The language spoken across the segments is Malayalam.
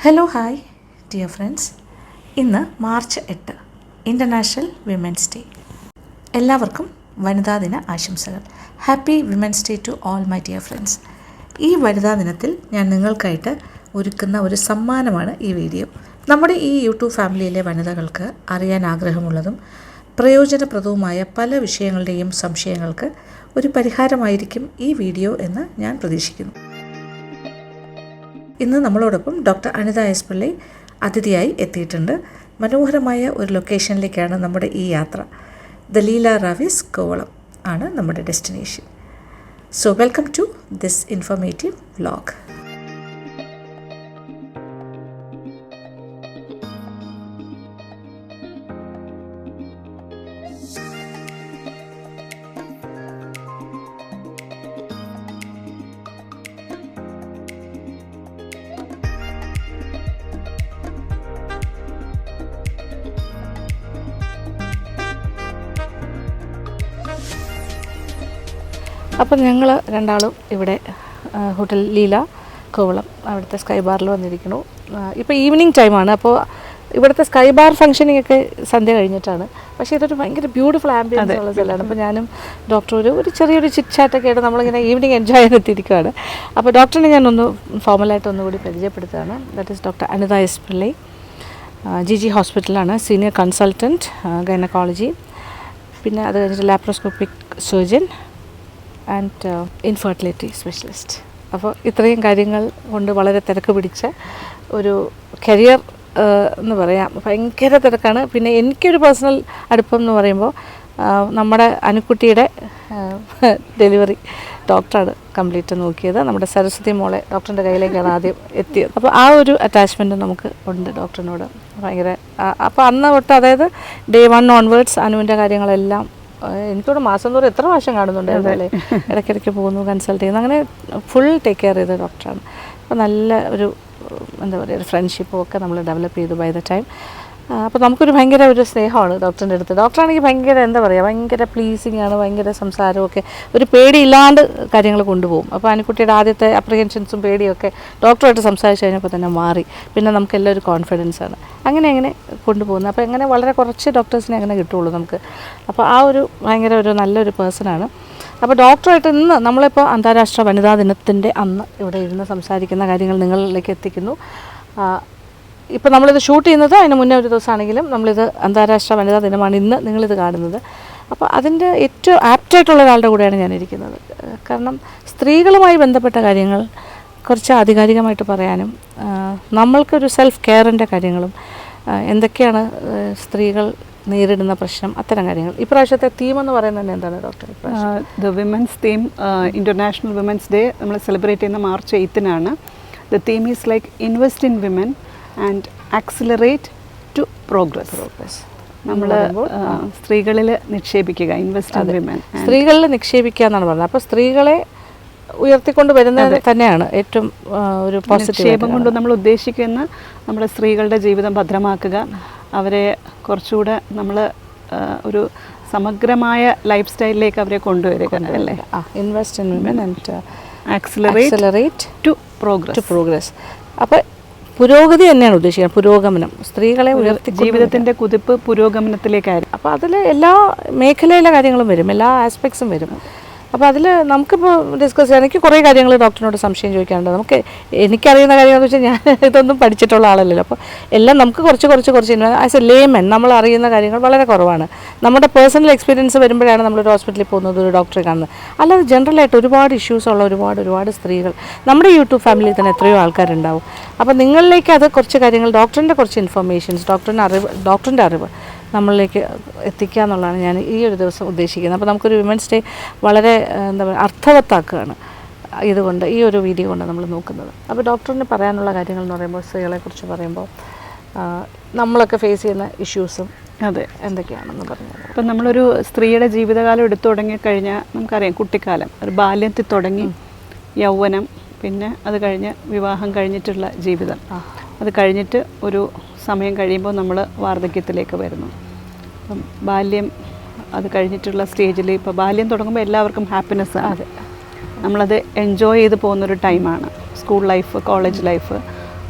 ഹലോ ഹായ് ഡിയർ ഫ്രണ്ട്സ്, ഇന്ന് മാർച്ച് 8 ഇൻ്റർനാഷണൽ വിമൻസ് ഡേ. എല്ലാവർക്കും വനിതാ ദിന ആശംസകൾ. Happy women's day to all my dear friends. ഈ വനിതാ ദിനത്തിൽ ഞാൻ നിങ്ങൾക്കായിട്ട് ഒരുക്കുന്ന ഒരു സമ്മാനമാണ് ഈ വീഡിയോ. നമ്മുടെ ഈ യൂട്യൂബ് ഫാമിലിയിലെ വനിതകൾക്ക് അറിയാൻ ആഗ്രഹമുള്ളതും പ്രയോജനപ്രദവുമായ പല വിഷയങ്ങളുടെയും സംശയങ്ങൾക്ക് ഒരു പരിഹാരമായിരിക്കും ഈ വീഡിയോ എന്ന് ഞാൻ പ്രതീക്ഷിക്കുന്നു. ഇന്ന് നമ്മളോടൊപ്പം ഡോക്ടർ അനിത എസ് പിള്ളൈ അതിഥിയായി എത്തിയിട്ടുണ്ട്. മനോഹരമായ ഒരു ലൊക്കേഷനിലേക്കാണ് നമ്മുടെ ഈ യാത്ര. ദ ലീല റാവിസ് കോവളം ആണ് നമ്മുടെ destination. So welcome to this informative vlog. അപ്പം ഞങ്ങൾ രണ്ടാളും ഇവിടെ ഹോട്ടൽ ലീല കോവളം അവിടുത്തെ സ്കൈ ബാറിൽ വന്നിരിക്കുന്നു. ഇപ്പോൾ ഈവനിങ് ടൈമാണ്. അപ്പോൾ ഇവിടുത്തെ സ്കൈ ബാർ ഫംഗ്ഷനിങ് ഒക്കെ സന്ധ്യ കഴിഞ്ഞിട്ടാണ്. പക്ഷേ ഇതൊരു ഭയങ്കര ബ്യൂട്ടിഫുൾ ആംബിയൻസ് ഉള്ള സ്ഥലമാണ്. അപ്പോൾ ഞാനും ഡോക്ടർ ഒരു ചെറിയൊരു ചിറ്റ് ചാറ്റൊക്കെ ആയിട്ട് നമ്മളിങ്ങനെ ഈവനിങ് എൻജോയ് ചെയ്തെത്തിയിരിക്കുകയാണ്. അപ്പോൾ ഡോക്ടറിനെ ഞാനൊന്ന് ഫോർമലായിട്ട് ഒന്നുകൂടി പരിചയപ്പെടുത്തുകയാണ്. That is doctor Anitha S Pillai, GG ഹോസ്പിറ്റലാണ് സീനിയർ കൺസൾട്ടൻറ്റ് ഗൈനക്കോളജി, പിന്നെ അത് കഴിഞ്ഞിട്ട് laparoscopic surgeon and infertility specialist. അപ്പോൾ ഇത്രയും കാര്യങ്ങൾ കൊണ്ട് വളരെ തിരക്ക് പിടിച്ച ഒരു കരിയർ എന്ന് പറയാം. ഭയങ്കര തിരക്കാണ്. പിന്നെ എനിക്കൊരു പേഴ്സണൽ അടുപ്പം എന്ന് പറയുമ്പോൾ നമ്മുടെ അനുക്കുട്ടിയുടെ ഡെലിവറി ഡോക്ടറാണ് കംപ്ലീറ്റ് നോക്കിയത്. നമ്മുടെ സരസ്വതി മോളെ ഡോക്ടറിൻ്റെ കയ്യിലേക്കാണ് ആദ്യം എത്തിയത്. അപ്പോൾ ആ ഒരു അറ്റാച്ച്മെൻറ്റ് നമുക്ക് ഉണ്ട് ഡോക്ടറിനോട് ഭയങ്കര. അപ്പോൾ അന്ന് തൊട്ട്, അതായത് ഡേ 1 ഓൺവേർഡ്സ് അനുവിൻ്റെ കാര്യങ്ങളെല്ലാം എനിക്കിവിടെ മാസം തോറും എത്ര പ്രാവശ്യം കാണുന്നുണ്ടായിരുന്നു അല്ലേ, ഇടയ്ക്കിടയ്ക്ക് പോകുന്നു, കൺസൾട്ട് ചെയ്യുന്നു, അങ്ങനെ ഫുൾ ടേക്ക് കെയർ ചെയ്ത ഡോക്ടറാണ്. അപ്പോൾ നല്ല ഒരു എന്താ പറയുക, ഒരു ഫ്രണ്ട്ഷിപ്പും ഒക്കെ നമ്മൾ ഡെവലപ്പ് ചെയ്തു ബൈ ദ ടൈം. അപ്പോൾ നമുക്കൊരു ഭയങ്കര ഒരു സ്നേഹമാണ് ഡോക്ടറിൻ്റെ അടുത്ത്. ഡോക്ടറാണെങ്കിൽ ഭയങ്കര എന്താ പറയുക, ഭയങ്കര പ്ലീസിങ് ആണ്, ഭയങ്കര സംസാരമൊക്കെ, ഒരു പേടിയില്ലാണ്ട് കാര്യങ്ങൾ കൊണ്ടുപോകും. അപ്പോൾ അനുക്കുട്ടിയുടെ ആദ്യത്തെ അപ്രിഹെൻഷൻസും പേടിയൊക്കെ ഡോക്ടറായിട്ട് സംസാരിച്ച് കഴിഞ്ഞപ്പോൾ തന്നെ മാറി. പിന്നെ നമുക്കെല്ലാം ഒരു കോൺഫിഡൻസാണ്. അങ്ങനെ കൊണ്ടുപോകുന്നത്. അപ്പോൾ അങ്ങനെ വളരെ കുറച്ച് ഡോക്ടേഴ്സിനെ അങ്ങനെ കിട്ടുള്ളൂ നമുക്ക്. അപ്പോൾ ആ ഒരു ഭയങ്കര ഒരു നല്ലൊരു പേഴ്സണാണ്. അപ്പോൾ ഡോക്ടറായിട്ട് ഇന്ന് നമ്മളിപ്പോൾ അന്താരാഷ്ട്ര വനിതാ ദിനത്തിൻ്റെ അന്ന് ഇവിടെ ഇരുന്ന് സംസാരിക്കുന്ന കാര്യങ്ങൾ നിങ്ങളിലേക്ക് എത്തിക്കുന്നു. ഇപ്പോൾ നമ്മളിത് ഷൂട്ട് ചെയ്യുന്നത് അതിന് മുന്നേ ഒരു ദിവസമാണെങ്കിലും നമ്മളിത് അന്താരാഷ്ട്ര വനിതാ ദിനമാണ് ഇന്ന് നിങ്ങളിത് കാണുന്നത്. അപ്പോൾ അതിൻ്റെ ഏറ്റവും ആപ്റ്റായിട്ടുള്ള ഒരാളുടെ കൂടെയാണ് ഞാനിരിക്കുന്നത്. കാരണം സ്ത്രീകളുമായി ബന്ധപ്പെട്ട കാര്യങ്ങൾ കുറച്ച് ആധികാരികമായിട്ട് പറയാനും നമ്മൾക്കൊരു സെൽഫ് കെയറിൻ്റെ കാര്യങ്ങളും എന്തൊക്കെയാണ് സ്ത്രീകൾ നേരിടുന്ന പ്രശ്നം, അത്തരം കാര്യങ്ങൾ. ഇപ്രാവശ്യത്തെ തീം എന്ന് പറയുന്നത് തന്നെ എന്താണ് doctor? The women's theme, international women's day നമ്മൾ സെലിബ്രേറ്റ് ചെയ്യുന്ന March 8 the theme is like invest in women and accelerate to progress. നമ്മൾ സ്ത്രീകളിൽ നിക്ഷേപിക്കുക, ഇൻവെസ്റ്റ് ഇൻ വിമൻ, സ്ത്രീകളിൽ നിക്ഷേപിക്കുക എന്നാണ് പറഞ്ഞത്. അപ്പോൾ സ്ത്രീകളെ ഉയർത്തിക്കൊണ്ട് വരുന്നത് തന്നെയാണ് ഏറ്റവും ഒരു പോസിറ്റീവ്. നിക്ഷേപം കൊണ്ട് നമ്മൾ ഉദ്ദേശിക്കുന്ന നമ്മുടെ സ്ത്രീകളുടെ ജീവിതം ഭദ്രമാക്കുക, അവരെ കുറച്ചുകൂടെ നമ്മൾ ഒരു സമഗ്രമായ ലൈഫ് സ്റ്റൈലിലേക്ക് അവരെ കൊണ്ടുവരിക അല്ലേ. Invest in women and accelerate to progress. അപ്പോൾ പുരോഗതി തന്നെയാണ് ഉദ്ദേശിക്കുന്നത്, പുരോഗമനം. സ്ത്രീകളെ ഉയർത്തി ജീവിതത്തിൻ്റെ കുതിപ്പ് പുരോഗമനത്തിലേക്കായിരുന്നു. അപ്പോൾ അതിൽ എല്ലാ മേഖലയിലെ കാര്യങ്ങളും വരും, എല്ലാ ആസ്പെക്ട്സും വരും. അപ്പോൾ അതിൽ നമുക്കിപ്പോൾ ഡിസ്കസ് ചെയ്യാൻ എനിക്ക് കുറേ കാര്യങ്ങൾ ഡോക്ടറിനോട് സംശയം ചോദിക്കാനുണ്ട്. എനിക്കറിയുന്ന കാര്യങ്ങളെന്ന് വെച്ചാൽ ഞാൻ ഇതൊന്നും പഠിച്ചിട്ടുള്ള ആളല്ലല്ലോ. അപ്പോൾ എല്ലാം നമുക്ക് കുറച്ച് ആസ് എ ലേമൻ നമ്മൾ അറിയുന്ന കാര്യങ്ങൾ വളരെ കുറവാണ്. നമ്മുടെ പേഴ്സണൽ എക്സ്പീരിയൻസ് വരുമ്പോഴാണ് നമ്മളൊരു ഹോസ്പിറ്റലിൽ പോകുന്നത്, ഒരു ഡോക്ടറെ കാണുന്നത്. അല്ലാതെ ജനറലായിട്ട് ഒരുപാട് ഇഷ്യൂസുള്ള ഒരുപാട് സ്ത്രീകൾ നമ്മുടെ യൂട്യൂബ് ഫാമിലിയിൽ തന്നെ എത്രയോ ആൾക്കാരുണ്ടാവും. അപ്പോൾ നിങ്ങളിലേക്ക് അത് കുറച്ച് കാര്യങ്ങൾ, ഡോക്ടറിൻ്റെ കുറച്ച് ഇൻഫർമേഷൻസ്, ഡോക്ടറിൻ്റെ അറിവ് നമ്മളിലേക്ക് എത്തിക്കുക എന്നുള്ളതാണ് ഞാൻ ഈ ഒരു ദിവസം ഉദ്ദേശിക്കുന്നത്. അപ്പോൾ നമുക്കൊരു വിമൻസ് ഡേ വളരെ എന്താ പറയുക അർത്ഥവത്താക്കുകയാണ് ഇതുകൊണ്ട്, ഈ ഒരു വീഡിയോ കൊണ്ട് നമ്മൾ നോക്കുന്നത്. അപ്പോൾ ഡോക്ടറിന് പറയാനുള്ള കാര്യങ്ങൾ എന്ന് പറയുമ്പോൾ, സ്ത്രീകളെക്കുറിച്ച് പറയുമ്പോൾ നമ്മളൊക്കെ ഫേസ് ചെയ്യുന്ന ഇഷ്യൂസും അതെ എന്തൊക്കെയാണെന്ന് പറഞ്ഞത്. ഇപ്പം നമ്മളൊരു സ്ത്രീയുടെ ജീവിതകാലം എടുത്തു തുടങ്ങിക്കഴിഞ്ഞാൽ നമുക്കറിയാം, കുട്ടിക്കാലം, ഒരു ബാല്യത്തിൽ തുടങ്ങി യൗവനം, പിന്നെ അത് കഴിഞ്ഞ് വിവാഹം കഴിഞ്ഞിട്ടുള്ള ജീവിതം, അത് കഴിഞ്ഞിട്ട് ഒരു സമയം കഴിയുമ്പോൾ നമ്മൾ വാർദ്ധക്യത്തിലേക്ക് വരുന്നു. അപ്പം ബാല്യം അത് കഴിഞ്ഞിട്ടുള്ള സ്റ്റേജിൽ ഇപ്പോൾ ബാല്യം തുടങ്ങുമ്പോൾ എല്ലാവർക്കും ഹാപ്പിനെസ്സാണ്. നമ്മളത് എൻജോയ് ചെയ്ത് പോകുന്നൊരു ടൈമാണ് സ്കൂൾ ലൈഫ്, കോളേജ് ലൈഫ്.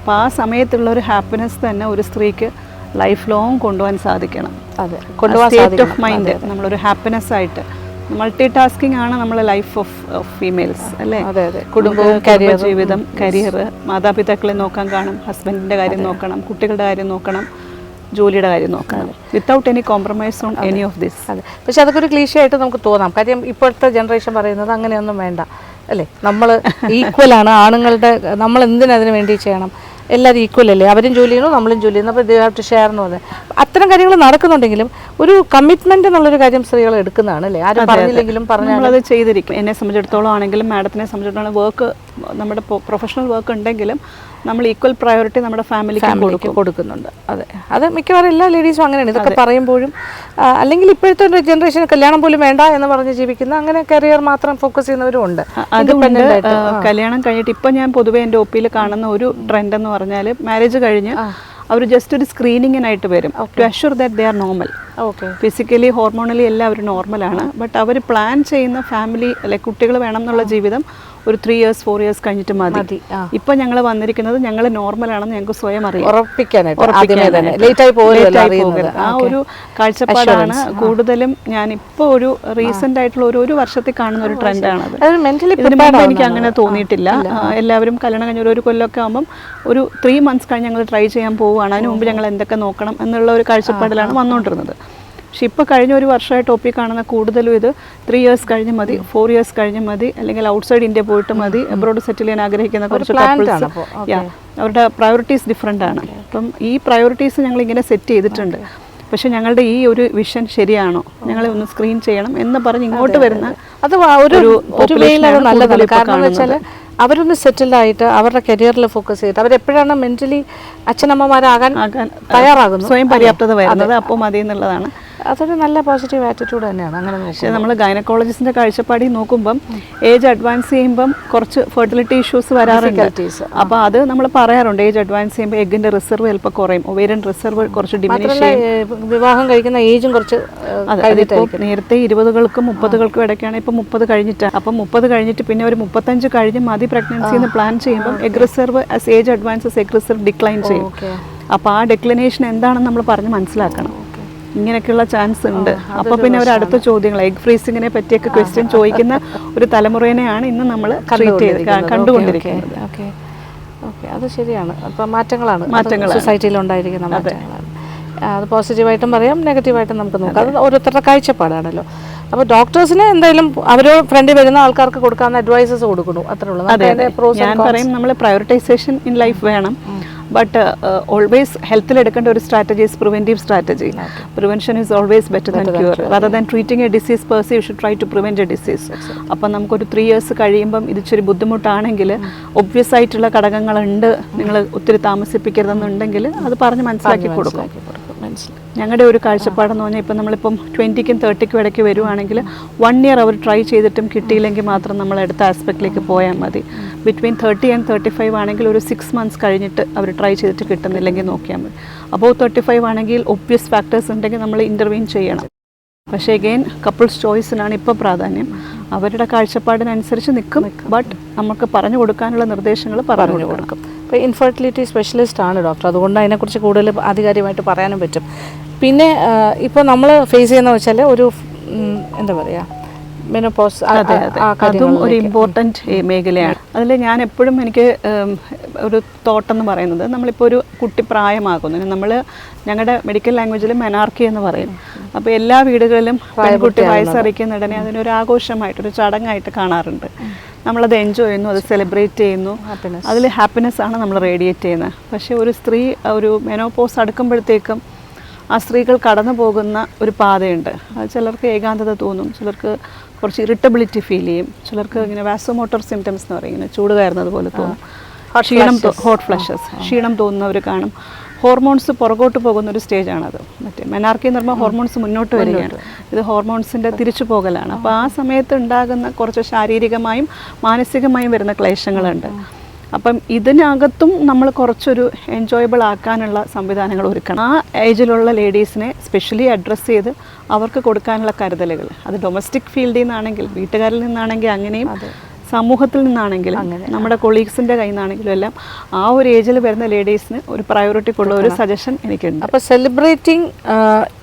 അപ്പോൾ ആ സമയത്തുള്ള ഒരു ഹാപ്പിനെസ് തന്നെ ഒരു സ്ത്രീക്ക് ലൈഫ് ലോങ് കൊണ്ടുപോകാൻ സാധിക്കണം. അതെ, സ്റ്റേറ്റ് ഓഫ് മൈൻഡ്, നമ്മളൊരു ഹാപ്പിനെസ് ആയിട്ട്. മൾട്ടി ടാസ്കിംഗ് ആണ് നമ്മളെ ലൈഫ് ഓഫ് ഫീമെയിൽസ് അല്ലേ. കുടുംബവും ജീവിതം, കരിയർ, മാതാപിതാക്കളെ നോക്കാൻ കാണും, ഹസ്ബൻഡിൻ്റെ കാര്യം നോക്കണം, കുട്ടികളുടെ കാര്യം നോക്കണം, ജോലിയുടെ കാര്യം നോക്കണം, without any compromise on any of this. അതെ, പക്ഷെ അതൊക്കെ ഒരു ക്ലീശയായിട്ട് നമുക്ക് തോന്നാം. കാര്യം ഇപ്പോഴത്തെ ജനറേഷൻ പറയുന്നത് അങ്ങനെയൊന്നും വേണ്ട അല്ലേ, നമ്മൾ ഈക്വലാണ്, ആണുങ്ങളുടെ നമ്മൾ എന്തിനതിന് വേണ്ടി ചെയ്യണം, എല്ലാവരും ഈക്വൽ അല്ലേ, അവരും ജോലി ചെയ്യുന്നു നമ്മളും ജോലി ചെയ്യുന്നു, അപ്പോൾ ദേ ഹാവ് ടു ഷെയർ എന്ന് പറഞ്ഞാൽ അത്തരം കാര്യങ്ങൾ നടക്കുന്നുണ്ടെങ്കിലും ഒരു കമ്മിറ്റ്മെന്റ് എന്നുള്ളൊരു കാര്യം സ്ത്രീകൾ എടുക്കുന്നതാണ് അല്ലേ. ആരും പറഞ്ഞില്ലെങ്കിലും നമ്മളത് ചെയ്തിരിക്കും. എന്നെ സംബന്ധിച്ചിടത്തോളം ആണെങ്കിലും മാഡത്തിനെ സംബന്ധിച്ചിടത്തോളം വർക്ക്, നമ്മുടെ പ്രൊഫഷണൽ വർക്ക് ഉണ്ടെങ്കിലും നമ്മൾ ഈക്വൽ പ്രയോറിറ്റി നമ്മുടെ ഫാമിലിക്ക് കൊടുക്കുന്നുണ്ട്. അതെ, അത് മിക്കവാറും എല്ലാ ലേഡീസും അങ്ങനെയാണ്. ഇതൊക്കെ പറയുമ്പോഴും അല്ലെങ്കിൽ ഇപ്പോഴത്തെ ഒരു ജനറേഷൻ കല്യാണം പോലും വേണ്ട എന്ന് പറഞ്ഞ് ജീവിക്കുന്ന, അങ്ങനെ കരിയർ മാത്രം ഫോക്കസ് ചെയ്യുന്നവരും ഉണ്ട്. അതുകൊണ്ട് കല്യാണം കഴിഞ്ഞിട്ട് ഇപ്പം ഞാൻ പൊതുവേ എൻ്റെ ഒപ്പിയിൽ കാണുന്ന ഒരു ട്രെൻഡ് എന്ന് പറഞ്ഞാൽ മാരേജ് കഴിഞ്ഞ് അവർ ജസ്റ്റ് ഒരു സ്ക്രീനിങ്ങിനായിട്ട് വരും, to assure that they are normal. Physically hormonally എല്ലാം അവർ നോർമലാണ്. ബട്ട് അവർ പ്ലാൻ ചെയ്യുന്ന ഫാമിലി അല്ലെ കുട്ടികൾ വേണം എന്നുള്ള ജീവിതം ഒരു 3 years 4 years കഴിഞ്ഞിട്ട് മതി. ഇപ്പൊ ഞങ്ങൾ വന്നിരിക്കുന്നത് ഞങ്ങൾ നോർമലാണെന്ന് ഞങ്ങൾക്ക് സ്വയം അറിയാം, ആ ഒരു കാഴ്ചപ്പാടാണ് കൂടുതലും. ഞാൻ ഇപ്പോൾ ഒരു റീസെന്റ് ആയിട്ടുള്ള ഒരു വർഷത്തിൽ കാണുന്ന ഒരു ട്രെൻഡാണത്. ഇതിന് മുമ്പ് എനിക്ക് അങ്ങനെ തോന്നിയിട്ടില്ല. എല്ലാവരും കല്യാണം കഴിഞ്ഞ ഒരു കൊല്ലമൊക്കെ ആകുമ്പം ഒരു 3 months കഴിഞ്ഞ് ഞങ്ങൾ ട്രൈ ചെയ്യാൻ പോവുകയാണ്, അതിന് മുമ്പ് ഞങ്ങൾ എന്തൊക്കെ നോക്കണം എന്നുള്ള ഒരു കാഴ്ചപ്പാടിലാണ് വന്നുകൊണ്ടിരുന്നത്. പക്ഷെ ഇപ്പോൾ കഴിഞ്ഞ ഒരു വർഷമായിട്ട് ഒപ്പി കാണുന്ന കൂടുതലും ഇത് 3 years കഴിഞ്ഞ് മതി, 4 years കഴിഞ്ഞ് മതി, അല്ലെങ്കിൽ ഔട്ട്സൈഡ് ഇന്ത്യ പോയിട്ട് മതി, അബ്രോഡ് സെറ്റിൽ ചെയ്യാൻ ആഗ്രഹിക്കുന്ന കുറച്ച് കപ്പിൾസ്. അവരുടെ പ്രയോറിറ്റീസ് ഡിഫറെൻ്റ് ആണ്. അപ്പം ഈ പ്രയോറിറ്റീസ് ഞങ്ങൾ ഇങ്ങനെ സെറ്റ് ചെയ്തിട്ടുണ്ട്. പക്ഷെ ഞങ്ങളുടെ ഈ ഒരു വിഷൻ ശരിയാണോ, ഞങ്ങളെ ഒന്ന് സ്ക്രീൻ ചെയ്യണം എന്ന് പറഞ്ഞ് ഇങ്ങോട്ട് വരുന്ന അത് നല്ലതാണ്. കാരണം എന്ന് വെച്ചാൽ അവരൊന്ന് സെറ്റിൽഡ് ആയിട്ട് അവരുടെ കരിയറിൽ ഫോക്കസ് ചെയ്തിട്ട് അവരെപ്പോഴാണ് മെന്റലി അച്ഛനമ്മമാരാകാൻ തയ്യാറാകുന്നത്, സ്വയം പര്യാപ്തത വരുന്നത്, അപ്പോൾ മതി എന്നുള്ളതാണ്. അതൊരു നല്ല പോസിറ്റീവ് ആറ്റിറ്റ്യൂഡ് തന്നെയാണ്. അങ്ങനെ പക്ഷേ നമ്മൾ ഗൈനക്കോളജിസ്റ്റിൻ്റെ കാഴ്ചപ്പാടിൽ നോക്കുമ്പം ഏജ് അഡ്വാൻസ് ചെയ്യുമ്പം കുറച്ച് ഫെർട്ടിലിറ്റി ഇഷ്യൂസ് വരാറുണ്ട്. അപ്പോൾ അത് നമ്മൾ പറയാറുണ്ട്, ഏജ് അഡ്വാൻസ് ചെയ്യുമ്പോൾ എഗ്ഗിൻ്റെ റിസർവ് ചിലപ്പോൾ കുറയും, ഒവേരിയൻ റിസർവ് കുറച്ച് ഡിമിനിഷ് ചെയ്യും. വിവാഹം കഴിക്കുന്ന ഏജും കുറച്ച് നേരത്തെ 20കൾക്കും 30കൾക്കും ഇടയ്ക്കാണ്, ഇപ്പം 30 കഴിഞ്ഞിട്ടാണ്. അപ്പം 30 കഴിഞ്ഞിട്ട് പിന്നെ ഒരു 35 കഴിഞ്ഞ് മതി പ്രഗ്നൻസി എന്ന് പ്ലാൻ ചെയ്യുമ്പം egg reserve as age advances egg reserve decline ചെയ്യും. അപ്പോൾ ആ ഡിക്ലിനേഷൻ എന്താണെന്ന് നമ്മൾ പറഞ്ഞ് മനസ്സിലാക്കണം. ഇങ്ങനെയൊക്കെയുള്ള ചാൻസ് ഉണ്ട്. അപ്പോൾ പിന്നെ ഒരു അടുത്ത ചോദ്യങ്ങൾ, എഗ് ഫ്രീസിങ്ങിനെ പറ്റിയൊക്കെ ക്വസ്റ്റ്യൻ ചോദിക്കുന്ന ഒരു തലമുറേനെയാണ് ഇന്ന് നമ്മൾ കണ്ടുകൊണ്ടിരിക്കുന്നത്. ഓക്കെ, അത് ശരിയാണ്. അപ്പം മാറ്റങ്ങൾ സൊസൈറ്റിയിൽ ഉണ്ടായിരിക്കുന്ന മാറ്റങ്ങളാണ്. അത് പോസിറ്റീവായിട്ടും പറയാം, നെഗറ്റീവായിട്ടും നമുക്ക് നോക്കാം. അത് ഓരോരുത്തരുടെ കാഴ്ചപ്പാടാണല്ലോ. അപ്പോൾ ഡോക്ടേഴ്സിന് എന്തായാലും അവരോ ഫ്രണ്ടിൽ വരുന്ന ആൾക്കാർക്ക് കൊടുക്കാവുന്ന അഡ്വൈസസ് കൊടുക്കുന്നു, അത്രേ ഉള്ളൂ. ഞാൻ പറയും, നമ്മൾ പ്രയോറിറ്റൈസേഷൻ ഇൻ ലൈഫ് വേണം. ബട്ട് ഓൾവേസ് ഹെൽത്തിൽ എടുക്കേണ്ട ഒരു strategy is preventive strategy. Prevention is always better than cure. Rather than treating a disease per se you should try to prevent a disease. അപ്പം നമുക്കൊരു 3 years കഴിയുമ്പം ഇതിച്ചൊരു ബുദ്ധിമുട്ടാണെങ്കിൽ, ഒബ്വിയസ് ആയിട്ടുള്ള ഘടകങ്ങളുണ്ട്, നിങ്ങൾ ഒത്തിരി താമസിപ്പിക്കരുതെന്നുണ്ടെങ്കിൽ അത് പറഞ്ഞ് മനസ്സിലാക്കി കൊടുക്കും. ഞങ്ങളുടെ ഒരു കാഴ്ചപ്പാടെന്ന് പറഞ്ഞാൽ ഇപ്പം നമ്മളിപ്പം 20ക്കും 30ക്കും ഇടയ്ക്ക് വരുവാണെങ്കിൽ 1 year അവർ ട്രൈ ചെയ്തിട്ടും കിട്ടിയില്ലെങ്കിൽ മാത്രം നമ്മൾ അടുത്ത ആസ്പെക്റ്റിലേക്ക് പോയാൽ മതി. ബിറ്റ്വീൻ 30 and 35 ആണെങ്കിൽ ഒരു 6 months കഴിഞ്ഞിട്ട് അവർ ട്രൈ ചെയ്തിട്ട് കിട്ടുന്നില്ലെങ്കിൽ നോക്കിയാൽ മതി. അപ്പോൾ 35 ആണെങ്കിൽ ഒബ്വിയസ് ഫാക്ടേഴ്സ് ഉണ്ടെങ്കിൽ നമ്മൾ ഇൻ്റർവീൻ ചെയ്യണം. പക്ഷേ അഗെയിൻ കപ്പിൾസ് ചോയ്സിനാണ് ഇപ്പോൾ പ്രാധാന്യം. അവരുടെ കാഴ്ചപ്പാടിനനുസരിച്ച് നിൽക്കും. ബട്ട് നമുക്ക് പറഞ്ഞു കൊടുക്കാനുള്ള നിർദ്ദേശങ്ങൾ പറഞ്ഞു കൊടുക്കും. ഇപ്പോൾ ഇൻഫെർട്ടിലിറ്റി സ്പെഷ്യലിസ്റ്റ് ആണ് ഡോക്ടർ, അതുകൊണ്ട് അതിനെക്കുറിച്ച് കൂടുതൽ ആധികാരികമായിട്ട് പറയാനും പറ്റും. പിന്നെ ഇപ്പോൾ നമ്മൾ ഫേസ് ചെയ്യുന്ന വെച്ചാൽ ഒരു എന്താ പറയുക, മെനോപോസ്, അതും ഒരു ഇമ്പോർട്ടൻറ്റ് മേഖലയാണ്. അതിൽ ഞാൻ എപ്പോഴും എനിക്ക് ഒരു തോട്ടെന്ന് പറയുന്നത്, നമ്മളിപ്പോൾ ഒരു കുട്ടി പ്രായമാകുന്നു, നമ്മൾ ഞങ്ങളുടെ മെഡിക്കൽ ലാംഗ്വേജിൽ മെനാർക്കി എന്ന് പറയും. അപ്പോൾ എല്ലാ വീടുകളിലും പെൺകുട്ടി വയസ്സറിക്കുന്ന ഉടനെ അതിനൊരു ആഘോഷമായിട്ടൊരു ചടങ്ങായിട്ട് കാണാറുണ്ട്. നമ്മളത് എൻജോയ് ചെയ്യുന്നു, അത് സെലിബ്രേറ്റ് ചെയ്യുന്നു, അതിൽ ഹാപ്പിനെസ് ആണ് നമ്മൾ റേഡിയേറ്റ് ചെയ്യുന്നത്. പക്ഷേ ഒരു സ്ത്രീ ഒരു മെനോപോസ് അടുക്കുമ്പോഴത്തേക്കും ആ സ്ത്രീകൾ കടന്നു പോകുന്ന ഒരു പാതയുണ്ട്. അത് ചിലർക്ക് ഏകാന്തത തോന്നും, ചിലർക്ക് കുറച്ച് ഇറിറ്റബിലിറ്റി ഫീൽ ചെയ്യും, ചിലർക്ക് ഇങ്ങനെ വാസോമോട്ടർ സിംറ്റംസ് എന്ന് പറയും, ഇങ്ങനെ ചൂട് കയറുന്നത് പോലെ തോന്നും, ഹോട്ട് ഫ്ലഷസ്, ക്ഷീണം തോന്നുന്നവർ കാണും. ഹോർമോൺസ് പുറകോട്ട് പോകുന്ന ഒരു സ്റ്റേജാണത്. മറ്റേ മെനാർക്കി എന്ന് പറയുമ്പോൾ ഹോർമോൺസ് മുന്നോട്ട് വരികയാണ്, ഇത് ഹോർമോൺസിൻ്റെ തിരിച്ചു പോകലാണ്. അപ്പോൾ ആ സമയത്ത് ഉണ്ടാകുന്ന കുറച്ച് ശാരീരികമായും മാനസികമായും വരുന്ന ക്ലേശങ്ങളുണ്ട്. അപ്പം ഇതിനകത്തും നമ്മൾ കുറച്ചൊരു എൻജോയബിൾ ആക്കാനുള്ള സംവിധാനങ്ങൾ ഒരുക്കണം. ആ ഏജിലുള്ള ലേഡീസിനെ സ്പെഷ്യലി അഡ്രസ്സ് ചെയ്ത് അവർക്ക് കൊടുക്കാനുള്ള കരുതലുകൾ, അത് ഡൊമസ്റ്റിക് ഫീൽഡിൽ നിന്നാണെങ്കിൽ, വീട്ടുകാരിൽ നിന്നാണെങ്കിൽ അങ്ങനെയും സമൂഹത്തിൽ നിന്നാണെങ്കിലും നമ്മുടെ കൊളീഗ്സിൻ്റെ കയ്യിൽ നിന്നാണെങ്കിലും എല്ലാം ആ ഒരു ഏജിൽ വരുന്ന ലേഡീസിന് ഒരു പ്രയോറിറ്റി ഉള്ള ഒരു സജഷൻ എനിക്കുണ്ട്. അപ്പോൾ സെലിബ്രേറ്റിംഗ്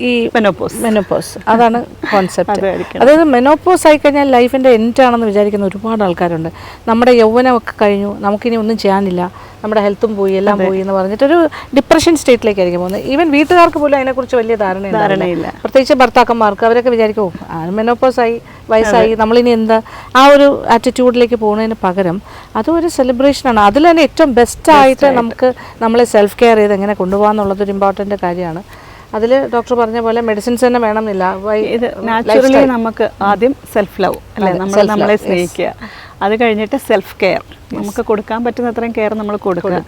ഈ മെനോപോസ് അതാണ് കോൺസെപ്റ്റ്. അതായത് മെനോപോസ് ആയിക്കഴിഞ്ഞാൽ ലൈഫിൻ്റെ എൻഡ് ആണെന്ന് വിചാരിക്കുന്ന ഒരുപാട് ആൾക്കാരുണ്ട്. നമ്മുടെ യൗവനമൊക്കെ കഴിഞ്ഞു, നമുക്കിനി ഒന്നും ചെയ്യാനില്ല, നമ്മുടെ ഹെൽത്തും പോയി എല്ലാം പോയി എന്ന് പറഞ്ഞിട്ടൊരു ഡിപ്രഷൻ സ്റ്റേറ്റിലേക്കായിരിക്കും പോകുന്നത്. ഈവൻ വീട്ടുകാർക്ക് പോലും അതിനെക്കുറിച്ച് വലിയ ധാരണയില്ല. പ്രത്യേകിച്ച് ഭർത്താക്കന്മാർക്ക് അവരൊക്കെ വിചാരിക്കും മെനോപോസായി വയസ്സായി നമ്മളിനി എന്താ ആ ഒരു ആറ്റിറ്റ്യൂഡിലേക്ക് പോകുന്നതിന് പകരം അതും ഒരു സെലിബ്രേഷനാണ്. അതിൽ തന്നെ ഏറ്റവും ബെസ്റ്റായിട്ട് നമുക്ക് നമ്മളെ സെൽഫ് കെയർ ചെയ്ത് എങ്ങനെ കൊണ്ടുപോകാന്നുള്ളതൊരു ഇമ്പോർട്ടൻ്റ് കാര്യമാണ്. അതിൽ ഡോക്ടർ പറഞ്ഞ പോലെ മെഡിസിൻസ് തന്നെ വേണമെന്നില്ല. ഇത് നാച്ചുറലി നമുക്ക് ആദ്യം സെൽഫ് ലവ് അല്ലേ, നമ്മൾ നമ്മളെ സ്നേഹിക്കുക, അത് കഴിഞ്ഞിട്ട് സെൽഫ് കെയർ, നമുക്ക് കൊടുക്കാൻ പറ്റുന്ന അത്രയും കെയർ നമ്മൾ കൊടുക്കുക.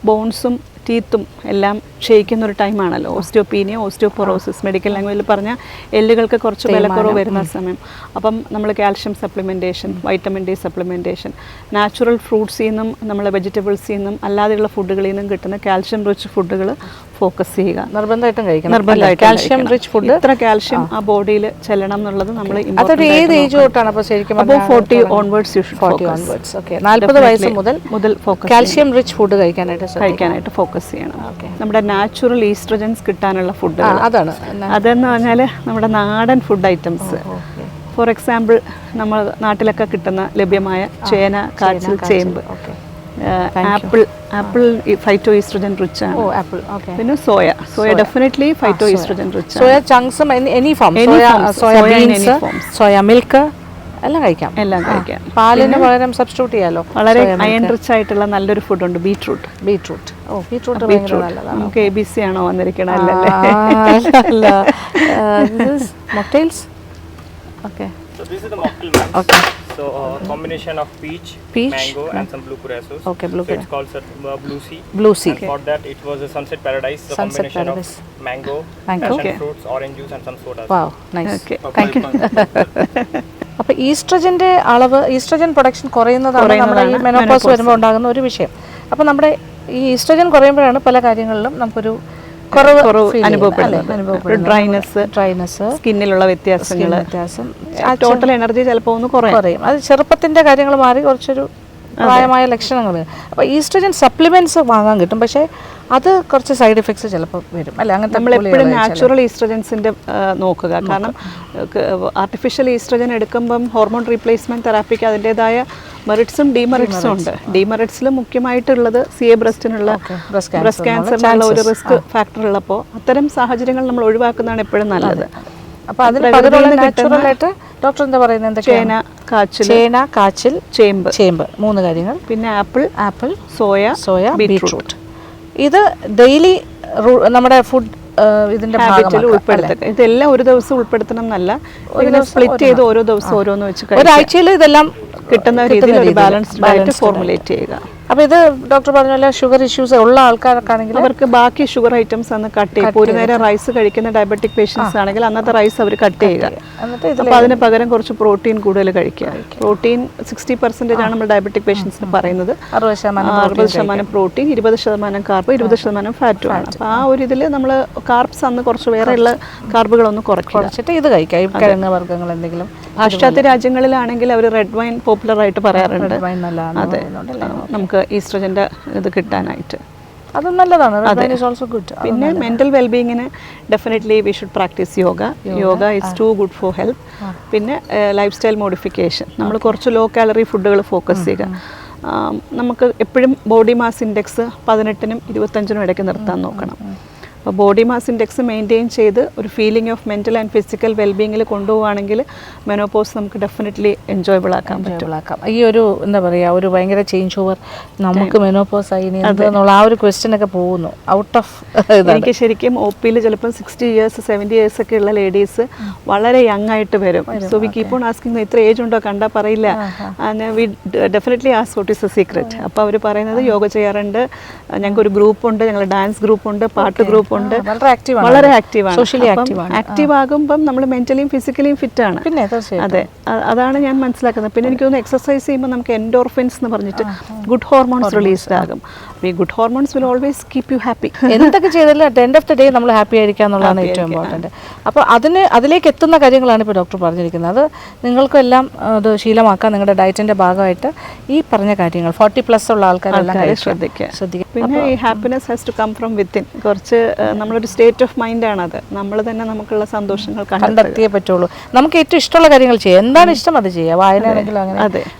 ബോൺസും ടീത്തും എല്ലാം ക്ഷയിക്കുന്ന ഒരു ടൈമാണല്ലോ, ഓസ്റ്റിയോപീനിയ, ഓസ്റ്റിയോപൊറോസിസ്, മെഡിക്കൽ ലാംഗ്വേജിൽ പറഞ്ഞാൽ എല്ലുകൾക്ക് കുറച്ച് വിലക്കുറവ് വരുന്ന സമയം. അപ്പം നമ്മൾ calcium supplementation, vitamin D supplementation, natural ഫ്രൂട്ട്സിൽ നിന്നും നമ്മൾ വെജിറ്റബിൾസിൽ നിന്നും അല്ലാതെയുള്ള ഫുഡുകളിൽ നിന്നും കിട്ടുന്ന കാൽഷ്യം റിച്ച് ഫുഡുകൾ ഫോക്കസ് ചെയ്യുക. നിർബന്ധമായിട്ടും കഴിക്കണം. കാൽഷ്യം റിച്ച് ഫുഡ്, ഇത്ര കാൽഷ്യം ആ ബോഡിയിൽ ചെല്ലണം എന്നുള്ളത് നമ്മൾ ഏത് ഏജ് തൊട്ടാണ് അപ്പോൾ ശരിക്കും 40 ഓൺവേർഡ്സ് യു ഷുഡ് ഫോക്കസ്. 40 വയസ്സ് മുതൽ ഫോക്കസ് കാൽഷ്യം റിച്ച് ഫുഡ് കഴിക്കാനായിട്ട് ഫോക്കസ് ചെയ്യണം. നമ്മുടെ നാച്ചുറൽ ഈസ്ട്രജൻസ് കിട്ടാനുള്ള ഫുഡ് അതാണ്. അതെന്ന് പറഞ്ഞാൽ നമ്മുടെ നാടൻ ഫുഡ് ഐറ്റംസ്. ഫോർ എക്സാമ്പിൾ നമ്മൾ നാട്ടിലൊക്കെ കിട്ടുന്ന ലഭ്യമായ ചേന, കാച്ചിൽ, ചേമ്പ്, ആപ്പിൾ ഫൈറ്റോ ഈസ്ട്രജൻ റിച്ച് ആണ്. പിന്നെ soya definitely phyto oestrogen rich ആണ്. സോയ ചങ്ക്സും any form, soya beans, soya milk എല്ലാം കഴിക്കാം. പാലിന് പകരം സബ്സ്റ്റിറ്റ്യൂട്ട് ചെയ്യാലോ. വളരെ അയൺ റിച്ച് ആയിട്ടുള്ള നല്ലൊരു ഫുഡ് ഉണ്ട്, ബീട്രൂട്ട്. നമുക്ക് ABC ആണോ വന്നിരിക്കണം? അല്ലല്ലേ. Mocktails. Okay. So this is the mocktail mix. Okay. So combination of peach, mango and some blue curacao. Okay, blue So it's called Blue Sea. Blue Sea. And for that it was a Sunset Paradise. The combination of mango, passion fruits, orange juice and some soda. Wow, nice. Okay. Thank you. അപ്പോൾ ഈസ്ട്രജൻ്റെ അളവ്, ഈസ്ട്രജൻ പ്രൊഡക്ഷൻ കുറയുന്നതാണ് നമ്മുടെ ഈ മെനോപോസ് വരുമ്പോൾ ഉണ്ടാകുന്ന ഒരു വിഷയം. അപ്പോൾ നമ്മുടെ ഈ ഈസ്ട്രജൻ കുറയുമ്പോഴാണ് പല കാര്യങ്ങളിലും നമുക്കൊരു കുറവ് അനുഭവപ്പെടുന്നത്. ഡ്രൈനസ്, സ്കിന്നിലുള്ള വ്യത്യാസം, ടോട്ടൽ എനർജി ചിലപ്പോൾ ഒന്ന് കുറയും. അത് ചെറുപ്പത്തിൻ്റെ കാര്യങ്ങൾ മാറി കുറച്ചൊരു പ്രായമായ ലക്ഷണങ്ങൾ. അപ്പോൾ ഈസ്ട്രജൻ സപ്ലിമെൻറ്റ്സ് വാങ്ങാൻ കിട്ടും, പക്ഷേ അത് കുറച്ച് സൈഡ് എഫക്ട്സ് ചിലപ്പോൾ വരും അല്ലേ. അങ്ങനത്തെ നമ്മൾ എപ്പോഴും നാച്ചുറൽ ഈസ്ട്രജൻസിൻ്റെ നോക്കുക. കാരണം ആർട്ടിഫിഷ്യൽ ഈസ്ട്രജൻ എടുക്കുമ്പം ഹോർമോൺ റീപ്ലേസ്മെൻറ്റ് തെറാപ്പിക്ക് അതിൻ്റെതായ മെറിറ്റ്സും ഡിമെറിറ്റ്സും ഉണ്ട്. ഡിമെറിറ്റ്സിൽ മുഖ്യമായിട്ടുള്ളത് CA ബ്രസ്റ്റിനുള്ള ബ്രസ്റ്റ് ക്യാൻസറിനുള്ള ഒരു റിസ്ക് ഫാക്ടർ ഉള്ളപ്പോൾ അത്തരം സാഹചര്യങ്ങൾ നമ്മൾ ഒഴിവാക്കുന്നതാണ് എപ്പോഴും നല്ലത്. അപ്പോൾ അതിന് നാച്ചുറലായിട്ട് ഡോക്ടർ എന്താ പറയുന്നത്? ചേന, കാച്ചിൽ, ചേമ്പ്, 3 കാര്യങ്ങൾ. പിന്നെ ആപ്പിൾ, സോയ, ബീട്രൂട്ട്. ഇത് ഡെയിലി നമ്മുടെ ഫുഡ് ഇതിന്റെ ഹാബിറ്റിൽ ഉൾപ്പെടുത്തുക. ഇതെല്ലാം ഒരു ദിവസം ഉൾപ്പെടുത്തണം എന്നല്ല, സ്പ്ലിറ്റ് ചെയ്ത് ഓരോ ദിവസം ഓരോന്ന് വെച്ച് ഒരാഴ്ചയിൽ ഇതെല്ലാം കിട്ടുന്ന രീതിയിൽ ഒരു ബാലൻസ്ഡ് ഡയറ്റ് ഫോർമുലേറ്റ് ചെയ്യുക. അപ്പോൾ ഇത് ഡോക്ടർ പറഞ്ഞ പോലെ ഷുഗർ ഇഷ്യൂസ് ഉള്ള ആൾക്കാർക്കാണെങ്കിൽ അവർക്ക് ബാക്കി ഷുഗർ ഐറ്റംസ് അന്ന് കട്ട് ചെയ്യും. ഒരു നേരം റൈസ് കഴിക്കുന്ന ഡയബറ്റിക് പേഷ്യൻസ് ആണെങ്കിൽ അന്നത്തെ റൈസ് അവർ കട്ട് ചെയ്യുക. അപ്പോൾ അതിന് പകരം കുറച്ച് പ്രോട്ടീൻ കൂടുതൽ കഴിക്കുക. പ്രോട്ടീൻ 60% ആണ് നമ്മൾ ഡയബറ്റിക് പേഷ്യൻസിന് പറയുന്നത്. 60% പ്രോട്ടീൻ, 20% കാർബ്, 20% ഫാറ്റും ആണ്. അപ്പോൾ ആ ഒരു ഇതിൽ നമ്മൾ കാർബ്സ് അന്ന് കുറച്ച് വേറെയുള്ള കാർബുകളൊന്ന് കുറച്ചിട്ട് ഇത് കഴിക്കാം. കിഴങ്ങ് വർഗ്ഗങ്ങൾ എന്തെങ്കിലും. പാശ്ചാത്യ രാജ്യങ്ങളിലാണെങ്കിൽ അവർ റെഡ് വൈൻ പോപ്പുലർ ആയിട്ട് പറയാറുണ്ട്. അതെ, നമുക്ക് ഈസ്ട്രജന്റെ ഇത് കിട്ടാനായിട്ട് അതും നല്ലതാണ്. പിന്നെ മെന്റൽ വെൽബീയിങ്ങിന് definitely we should practise yoga is too good for health. പിന്നെ ലൈഫ് സ്റ്റൈൽ മോഡിഫിക്കേഷൻ, നമ്മൾ കുറച്ച് ലോ കാലറി ഫുഡുകൾ ഫോക്കസ് ചെയ്യുക. നമുക്ക് എപ്പോഴും ബോഡി മാസ് ഇൻഡെക്സ് 18-നും 25-നും ഇടയ്ക്ക് നിർത്താൻ നോക്കണം. അപ്പോൾ ബോഡി മാസ് ഇൻഡെക്സ് മെയിൻറ്റെയിൻ ചെയ്ത് ഒരു feeling of mental and physical വെൽബീയിങ്ങിൽ കൊണ്ടുപോവുകയാണെങ്കിൽ മെനോപോസ് നമുക്ക് ഡെഫിനറ്റ്ലി എൻജോയബിൾ ആക്കാൻ പറ്റും. ഈ ഒരു എന്താ പറയുക, ഒരു ഭയങ്കര ചേഞ്ച് ഓവർ നമുക്ക് മെനോപോസ് ആയി എന്നുള്ള ആ ഒരു ക്വസ്റ്റ്യൻ ഒക്കെ പോകുന്നു ഔട്ട് ഓഫ്. എനിക്ക് ശരിക്കും OP-ൽ ചിലപ്പോൾ 60 years 70 years ഒക്കെ ഉള്ള ലേഡീസ് വളരെ യങ് ആയിട്ട് വരും. So we keep on asking ഇത്ര ഏജ് ഉണ്ടോ, കണ്ടാൽ പറയില്ല. V definitely ask what is the secret. അപ്പോൾ അവർ പറയുന്നത് യോഗ ചെയ്യാറുണ്ട്, ഞങ്ങൾക്കൊരു ഗ്രൂപ്പുണ്ട്, ഞങ്ങൾ ഡാൻസ് ഗ്രൂപ്പുണ്ട്, പാട്ട് ഗ്രൂപ്പ് കൊണ്ട് വളരെ ആക്റ്റീവാണ്, വളരെ ആക്റ്റീവാണ്. സോഷ്യലി ആക്റ്റീവാണ്. ആക്റ്റീവ് ആകുമ്പം നമ്മൾ മെന്റലിയും ഫിസിക്കലിയും ഫിറ്റ് ആണ്. പിന്നെ തീർച്ചയായും അതെ, അതാണ് ഞാൻ മനസ്സിലാക്കുന്നത്. പിന്നെ എനിക്ക് തോന്നുന്നു എക്സസൈസ് ചെയ്യുമ്പോൾ നമുക്ക് എൻഡോർഫിൻസ് എന്ന് പറഞ്ഞിട്ട് ഗുഡ് ഹോർമോൺസ് റിലീസ്ഡ് ആകും. ഈ good hormones will always keep you happy. എന്തൊക്കെ ചെയ്താലും at end of the day നമ്മൾ ഹാപ്പി ആയിരിക്കുക എന്നുള്ളതാണ് ഏറ്റവും ഇമ്പോർട്ടൻറ്റ്. അപ്പോൾ അതിലേക്ക് എത്തുന്ന കാര്യങ്ങളാണ് ഇപ്പോൾ ഡോക്ടർ പറഞ്ഞിരിക്കുന്നത്. അത് നിങ്ങൾക്കെല്ലാം അത് ശീലമാക്കാൻ നിങ്ങളുടെ ഡയറ്റിൻ്റെ ഭാഗമായിട്ട് ഈ പറഞ്ഞ കാര്യങ്ങൾ 40+ ഉള്ള ആൾക്കാരെല്ലാം ശ്രദ്ധിക്കുക. പിന്നെ ഈ happiness has to come from within. കുറച്ച് നമ്മളൊരു സ്റ്റേറ്റ് ഓഫ് മൈൻഡാണ് അത്. നമ്മൾ തന്നെ നമുക്കുള്ള സന്തോഷങ്ങൾ കണ്ടെത്തിയേ പറ്റുള്ളൂ. നമുക്ക് ഏറ്റവും ഇഷ്ടമുള്ള കാര്യങ്ങൾ ചെയ്യാം. എന്താണ് ഇഷ്ടം അത് ചെയ്യുക. വായനയാണെങ്കിലും അങ്ങനെ,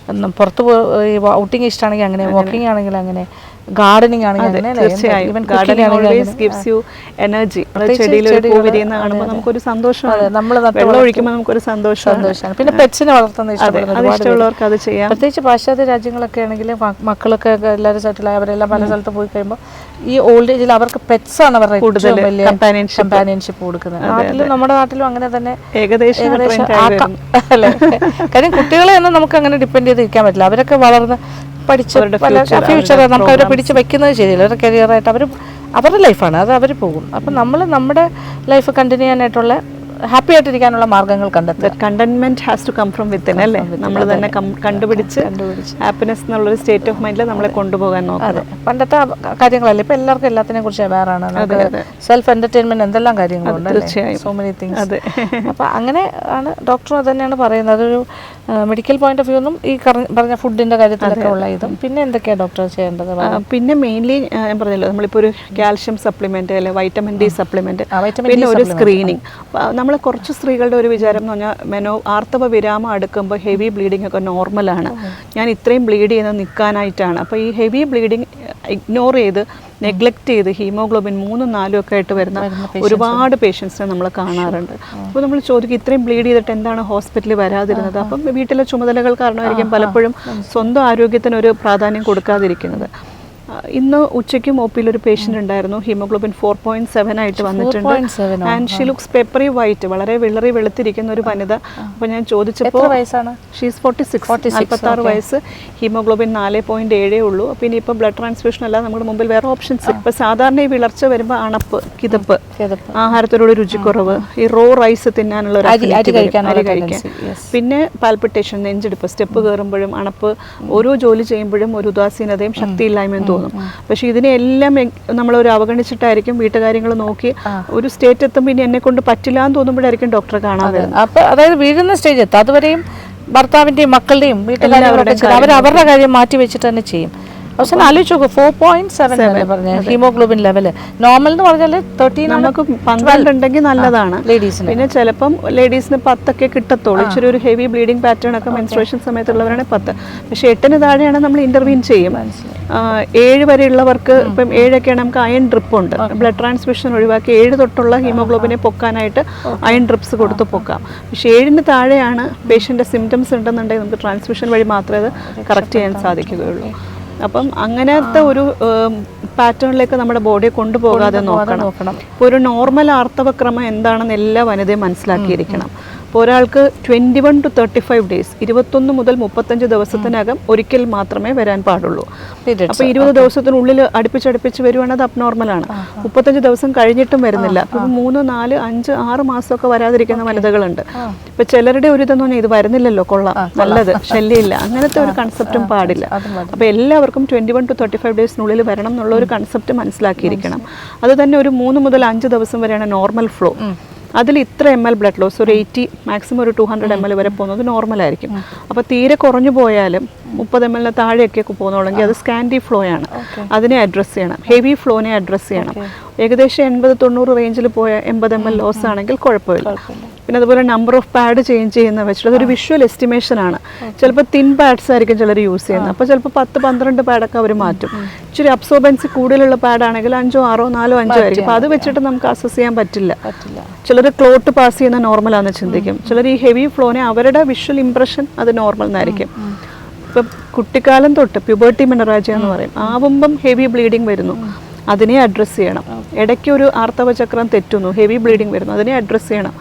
പുറത്ത് പോയി ഔട്ടിങ് ഇഷ്ടമാണെങ്കിൽ അങ്ങനെ, വാക്കിംഗ് ആണെങ്കിൽ അങ്ങനെ, ഗാർഡനിങ് ആണെങ്കിൽ നമുക്കൊരു സന്തോഷമാണ്. വെള്ളം ഒഴിക്കുമ്പോൾ നമുക്കൊരു സന്തോഷമാണ്. പിന്നെ പെറ്റ്സിനെ വളർത്തുന്ന ഇഷ്ടമുള്ളവർക്ക് അത് ചെയ്യാം. പ്രത്യേകിച്ച് പാശ്ചാത്യ രാജ്യങ്ങളൊക്കെ ആണെങ്കിൽ മക്കളൊക്കെ എല്ലാവരും സെറ്റിലായി അവരെല്ലാം പല സ്ഥലത്ത് പോയി കഴിയുമ്പോൾ ഈ ഓൾഡ് ഏജിൽ അവർക്ക് പെറ്റ്സ് ആണ് അവരുടെ കൂടുതൽ വലിയ കമ്പാനിയൻഷിപ്പ് കൊടുക്കുന്നത്. നാട്ടിലും നമ്മുടെ നാട്ടിലും അങ്ങനെ തന്നെ ഏകദേശം അല്ലേ. കാര്യം കുട്ടികളെ ഒന്നും നമുക്ക് അങ്ങനെ ഡിപ്പെൻഡ് ചെയ്തിരിക്കാൻ പറ്റില്ല. അവരൊക്കെ വളർന്ന് പഠിച്ച് ഫ്യൂച്ചർ നമുക്ക് അവരെ പിടിച്ച് വെക്കുന്നത് ശരിയല്ല. അവരുടെ കരിയറായിട്ട് അവരുടെ ലൈഫാണ്, അത് അവർ പോകും. അപ്പം നമ്മൾ നമ്മുടെ ലൈഫ് കണ്ടിന്യൂ ചെയ്യാനായിട്ടുള്ള ഹാപ്പി ആയിട്ടിരിക്കാനുള്ള മാർഗ്ഗങ്ങൾ കണ്ടെത്തുക. Contentment has to come from within അല്ലേ. നമ്മൾ തന്നെ കണ്ടുപിടിച്ച് ഹാപ്പിനെസ് എന്നുള്ളൊരു സ്റ്റേറ്റ് ഓഫ് മൈൻഡിൽ നമ്മളെ കൊണ്ടുപോകാൻ നോക്കുക. പണ്ടത്തെ കാര്യങ്ങളല്ല, ഇപ്പം എല്ലാവർക്കും എല്ലാത്തിനെ കുറിച്ച് അവെയറാണ്. സെൽഫ് എന്റർടൈൻമെന്റ് എന്തെല്ലാം കാര്യങ്ങളുണ്ട്, തീർച്ചയായും സോ മെനി തിങ്സ്. അപ്പം അങ്ങനെ ആണ് ഡോക്ടർ അത് തന്നെയാണ് പറയുന്നത്. അതൊരു മെഡിക്കൽ പോയിന്റ് ഓഫ് വ്യൂ ഒന്നും ഈ പറഞ്ഞ ഫുഡിന്റെ കാര്യത്തിലൊക്കെ ഉള്ള ഇതും. പിന്നെ എന്തൊക്കെയാണ് ഡോക്ടർ ചെയ്യേണ്ടത്? പിന്നെ മെയിൻലി ഞാൻ പറഞ്ഞല്ലോ, നമ്മളിപ്പോൾ ഒരു കാൽഷ്യം സപ്ലിമെന്റ് അല്ലെ വൈറ്റമിൻ ഡി സപ്ലിമെന്റ്, പിന്നെ ഒരു സ്ക്രീനിങ്. നമ്മൾ കുറച്ച് സ്ത്രീകളുടെ ഒരു വിചാരം എന്ന് പറഞ്ഞാൽ ആർത്തവ വിരാമം അടുക്കുമ്പോൾ ഹെവി ബ്ലീഡിംഗ് ഒക്കെ നോർമലാണ്, ഞാൻ ഇത്രയും ബ്ലീഡ് ചെയ്യുന്നത് നിൽക്കാനായിട്ടാണ്. അപ്പോൾ ഈ ഹെവി ബ്ലീഡിങ് ഇഗ്നോർ ചെയ്ത് നെഗ്ലക്റ്റ് ചെയ്ത് ഹീമോഗ്ലോബിൻ 3, 4 ഒക്കെ ആയിട്ട് വരുന്ന ഒരുപാട് പേഷ്യൻസിനെ നമ്മൾ കാണാറുണ്ട്. അപ്പോൾ നമ്മൾ ചോദിക്കും ഇത്രയും ബ്ലീഡ് ചെയ്തിട്ട് എന്താണ് ഹോസ്പിറ്റലിൽ വരാതിരുന്നത്? അപ്പം വീട്ടിലെ ചുമതലകൾ കാരണമായിരിക്കും പലപ്പോഴും സ്വന്തം ആരോഗ്യത്തിന് ഒരു പ്രാധാന്യം കൊടുക്കാതിരിക്കുന്നത്. ഇന്ന് ഉച്ചയ്ക്കും ഒ പിയിൽ ഒരു പേഷ്യൻ്റ് ഉണ്ടായിരുന്നു, ഹീമോഗ്ലോബിൻ 4.7 ആയിട്ട് വന്നിട്ടുണ്ട്. And she looks peppery white, വളരെ വെളുത്തിരിക്കുന്ന ഒരു വനിത. അപ്പോൾ ഞാൻ ചോദിച്ചപ്പോൾ ഷീസ് 46, 46 വയസ്സ്, ഹീമോഗ്ലോബിൻ 4.7 ഉള്ളൂ. അപ്പോൾ ഇനിയിപ്പോൾ ബ്ലഡ് ട്രാൻസ്ഫ്യൂഷൻ അല്ല നമ്മുടെ മുമ്പിൽ വേറെ ഓപ്ഷൻസ്. ഇപ്പോൾ സാധാരണ ഈ വിളർച്ച വരുമ്പോൾ അണപ്പ്, കിതപ്പ്, ആഹാരത്തിലുള്ള രുചിക്കുറവ്, ഈ റോ റൈസ് തിന്നാനുള്ള ഒരു അരി കഴിക്കാൻ, പിന്നെ പാൽപിറ്റേഷൻ, നെഞ്ചെടുപ്പ്, സ്റ്റെപ്പ് കയറുമ്പോഴും അണപ്പ്, ഓരോ ജോലി ചെയ്യുമ്പോഴും ഒരു ഉദാസീനതയും ശക്തിയില്ലായ്മയും തോന്നും. പക്ഷെ ഇതിനെല്ലാം നമ്മളൊരു അവഗണിച്ചിട്ടായിരിക്കും വീട്ടുകാര്യങ്ങൾ നോക്കി ഒരു സ്റ്റേറ്റ് എത്തുമ്പോൾ ഇനി എന്നെ കൊണ്ട് പറ്റില്ല എന്ന് തോന്നുമ്പോഴായിരിക്കും ഡോക്ടറെ കാണാൻ വരുന്നത്. അപ്പൊ അതായത് വീഴുന്ന സ്റ്റേജ് എത്തും, അതുവരെയും ഭർത്താവിന്റെയും മക്കളുടെയും വീട്ടുകാരും അവരുടെ കാര്യം മാറ്റി വെച്ചിട്ട് തന്നെ ചെയ്യും. അവസാനം ആലോചിച്ച് നോക്കും, 4.7 പറഞ്ഞ ഹീമോഗ്ലോബിൻ ലെവല്. നോർമൽ എന്ന് പറഞ്ഞാൽ 13, നമുക്ക് 12 ഉണ്ടെങ്കിൽ നല്ലതാണ് ലേഡീസിന്. പിന്നെ ചിലപ്പം ലേഡീസിന് 10 ഒക്കെ കിട്ടത്തുള്ളൂ. ഇച്ചിരി ഒരു ഹെവി ബ്ലീഡിംഗ് പാറ്റേൺ ഒക്കെ മെൻസ്ട്രേഷൻ സമയത്തുള്ളവരാണ് 10. പക്ഷെ 8-ന് താഴെയാണ് നമ്മൾ ഇന്റർവീൻ ചെയ്യും. 7 വരെയുള്ളവർക്ക് ഇപ്പം 7 ഒക്കെയാണ് നമുക്ക് അയൺ ഡ്രിപ്പ് ഉണ്ട്. ബ്ലഡ് ട്രാൻസ്ഫ്യൂഷൻ ഒഴിവാക്കി 7 തൊട്ടുള്ള ഹീമോഗ്ലോബിനെ പൊക്കാനായിട്ട് അയൺ ഡ്രിപ്സ് കൊടുത്ത് പൊക്കാം. പക്ഷെ 7-ന് താഴെയാണ് പേഷ്യൻ്റെ സിംറ്റംസ് ഉണ്ടെന്നുണ്ടെങ്കിൽ നമുക്ക് ട്രാൻസ്ഫ്യൂഷൻ വഴി മാത്രമേ അത് കറക്റ്റ് ചെയ്യാൻ സാധിക്കുകയുള്ളൂ. അപ്പം അങ്ങനത്തെ ഒരു പാറ്റേണിലേക്ക് നമ്മുടെ ബോഡിയെ കൊണ്ടുപോകാതെ നോക്കണം. ഇപ്പോൾ ഒരു നോർമൽ ആർത്തവക്രമം എന്താണെന്ന് എല്ലാ വനിതയും മനസ്സിലാക്കിയിരിക്കണം. അപ്പോൾ ഒരാൾക്ക് 21 to 35 ഡേയ്സ്, 21 മുതൽ 35 ദിവസത്തിനകം ഒരിക്കൽ മാത്രമേ വരാൻ പാടുള്ളൂ. അപ്പോൾ 20 ദിവസത്തിനുള്ളിൽ അടുപ്പിച്ച് വരുവാണെങ്കിൽ അത് അബ്നോർമലാണ്. 35 ദിവസം കഴിഞ്ഞിട്ടും വരുന്നില്ല. അപ്പോൾ 3, 4, 5, 6 മാസമൊക്കെ വരാതിരിക്കുന്ന വനിതകളുണ്ട്. ഇപ്പം ചിലരുടെ ഒരു ഇതെന്ന് പറഞ്ഞാൽ ഇത് വരുന്നില്ലല്ലോ, കൊള്ളാം, നല്ലത്, ശല്യമില്ല, അങ്ങനത്തെ ഒരു കൺസെപ്റ്റും പാടില്ല. അപ്പോൾ എല്ലാവർക്കും 21 to 35 ഡേയ്സിനുള്ളിൽ വരണം എന്നുള്ള ഒരു കൺസെപ്റ്റ് മനസ്സിലാക്കിയിരിക്കണം. അത് തന്നെ ഒരു 3 മുതൽ 5 ദിവസം വരെയാണ് നോർമൽ ഫ്ലോ. അതിൽ ഇത്ര ml ബ്ലഡ് ലോസ്, ഒരു 80, മാക്സിമം ഒരു 200 ml വരെ പോകുന്നത് നോർമലായിരിക്കും. അപ്പോൾ തീരെ കുറഞ്ഞു പോയാലും 30 ml താഴെയൊക്കെ പോകുന്നുള്ളെങ്കിൽ അത് സ്കാൻഡി ഫ്ലോ ആണ്. അതിനെ അഡ്രസ്സ് ചെയ്യണം. ഹെവി ഫ്ലോനെ അഡ്രസ്സ് ചെയ്യണം. ഏകദേശം 80-90 റേഞ്ചിൽ പോയ 80 ml ലോസ് ആണെങ്കിൽ കുഴപ്പമില്ല. പിന്നെ അതുപോലെ നമ്പർ ഓഫ് പാഡ് ചേഞ്ച് ചെയ്യുന്ന വെച്ചിട്ട് അതൊരു വിഷ്വൽ എസ്റ്റിമേഷൻ ആണ്. ചിലപ്പോൾ തിൻ പാഡ്സ് ആയിരിക്കും ചിലർ യൂസ് ചെയ്യുന്നത്. അപ്പോൾ ചിലപ്പോൾ 10-12 പാഡൊക്കെ അവർ മാറ്റും. ഇച്ചിരി അബ്സോർബൻസി കൂടുതലുള്ള പാഡ് ആണെങ്കിൽ 5, 6, 4, 5 ആയിരിക്കും. അപ്പോൾ അത് വെച്ചിട്ട് നമുക്ക് അസസ് ചെയ്യാൻ പറ്റില്ല. ചിലർ ക്ലോട്ട് പാസ് ചെയ്യുന്ന നോർമലാണെന്ന് ചിന്തിക്കും. ചിലർ ഈ ഹെവി ഫ്ലോനെ അവരുടെ വിഷ്വൽ ഇംപ്രഷൻ അത് നോർമൽ എന്നായിരിക്കും. ഇപ്പം കുട്ടിക്കാലം തൊട്ട് പ്യൂബർട്ടി മെനറാജിയ എന്ന് പറയും, ആവുമ്പം ഹെവി ബ്ലീഡിങ് വരുന്നു, അതിനെ അഡ്രസ്സ് ചെയ്യണം. ഇടയ്ക്ക് ഒരു ആർത്തവചക്രം തെറ്റുന്നു, ഹെവി ബ്ലീഡിങ് വരുന്നു, അതിനെ അഡ്രസ്സ് ചെയ്യണം.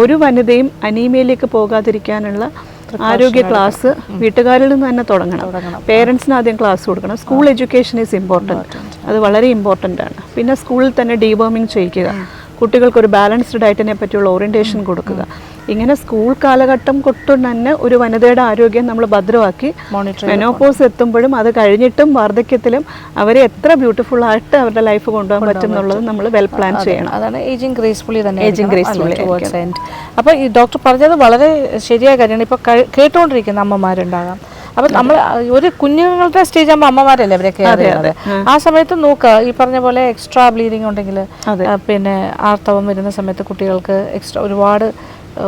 ഒരു വനിതയും അനീമിയയിലേക്ക് പോകാതിരിക്കാനുള്ള ആരോഗ്യ ക്ലാസ് വീട്ടുകാരിൽ നിന്ന് തന്നെ തുടങ്ങണം. പേരൻസിന് ആദ്യം ക്ലാസ് കൊടുക്കണം. School education is important. അത് വളരെ ഇമ്പോർട്ടൻ്റ് ആണ്. പിന്നെ സ്കൂളിൽ തന്നെ ഡീവേമിങ് ചെയ്യിക്കുക, കുട്ടികൾക്കൊരു ബാലൻസ്ഡ് ഡയറ്റിനെ പറ്റിയുള്ള ഓറിയൻറ്റേഷൻ കൊടുക്കുക. ഇങ്ങനെ സ്കൂൾ കാലഘട്ടം തൊട്ട് തന്നെ ഒരു വനിതയുടെ ആരോഗ്യം നമ്മൾ ഭദ്രമാക്കി മെനോപോസ് എത്തുമ്പോഴും അത് കഴിഞ്ഞിട്ടും വാർദ്ധക്യത്തിലും അവരെ എത്ര ബ്യൂട്ടിഫുൾ ആയിട്ട് അവരുടെ ലൈഫ് കൊണ്ടുപോകാൻ പറ്റും എന്നുള്ളത് നമ്മൾ വെൽ പ്ലാൻ ചെയ്യണം. അതാണ് ഏജിങ് ഗ്രേസ്ഫുള്ളി തന്നെ. Ageing gracefully. അപ്പോൾ ഈ ഡോക്ടർ പറഞ്ഞത് വളരെ ശരിയായ കാര്യമാണ്. ഇപ്പോൾ കേട്ടുകൊണ്ടിരിക്കുന്ന അമ്മമാരുണ്ടാകാം. അപ്പം നമ്മൾ ഒരു കുഞ്ഞുങ്ങളുടെ സ്റ്റേജ് ആകുമ്പോൾ അമ്മമാരല്ലേ അവരെ കെയർ ചെയ്യുന്നത്. ആ സമയത്ത് നോക്കുക, ഈ പറഞ്ഞ പോലെ എക്സ്ട്രാ ബ്ലീഡിങ് ഉണ്ടെങ്കിൽ, പിന്നെ ആർത്തവം വരുന്ന സമയത്ത് കുട്ടികൾക്ക് എക്സ്ട്രാ ഒരുപാട്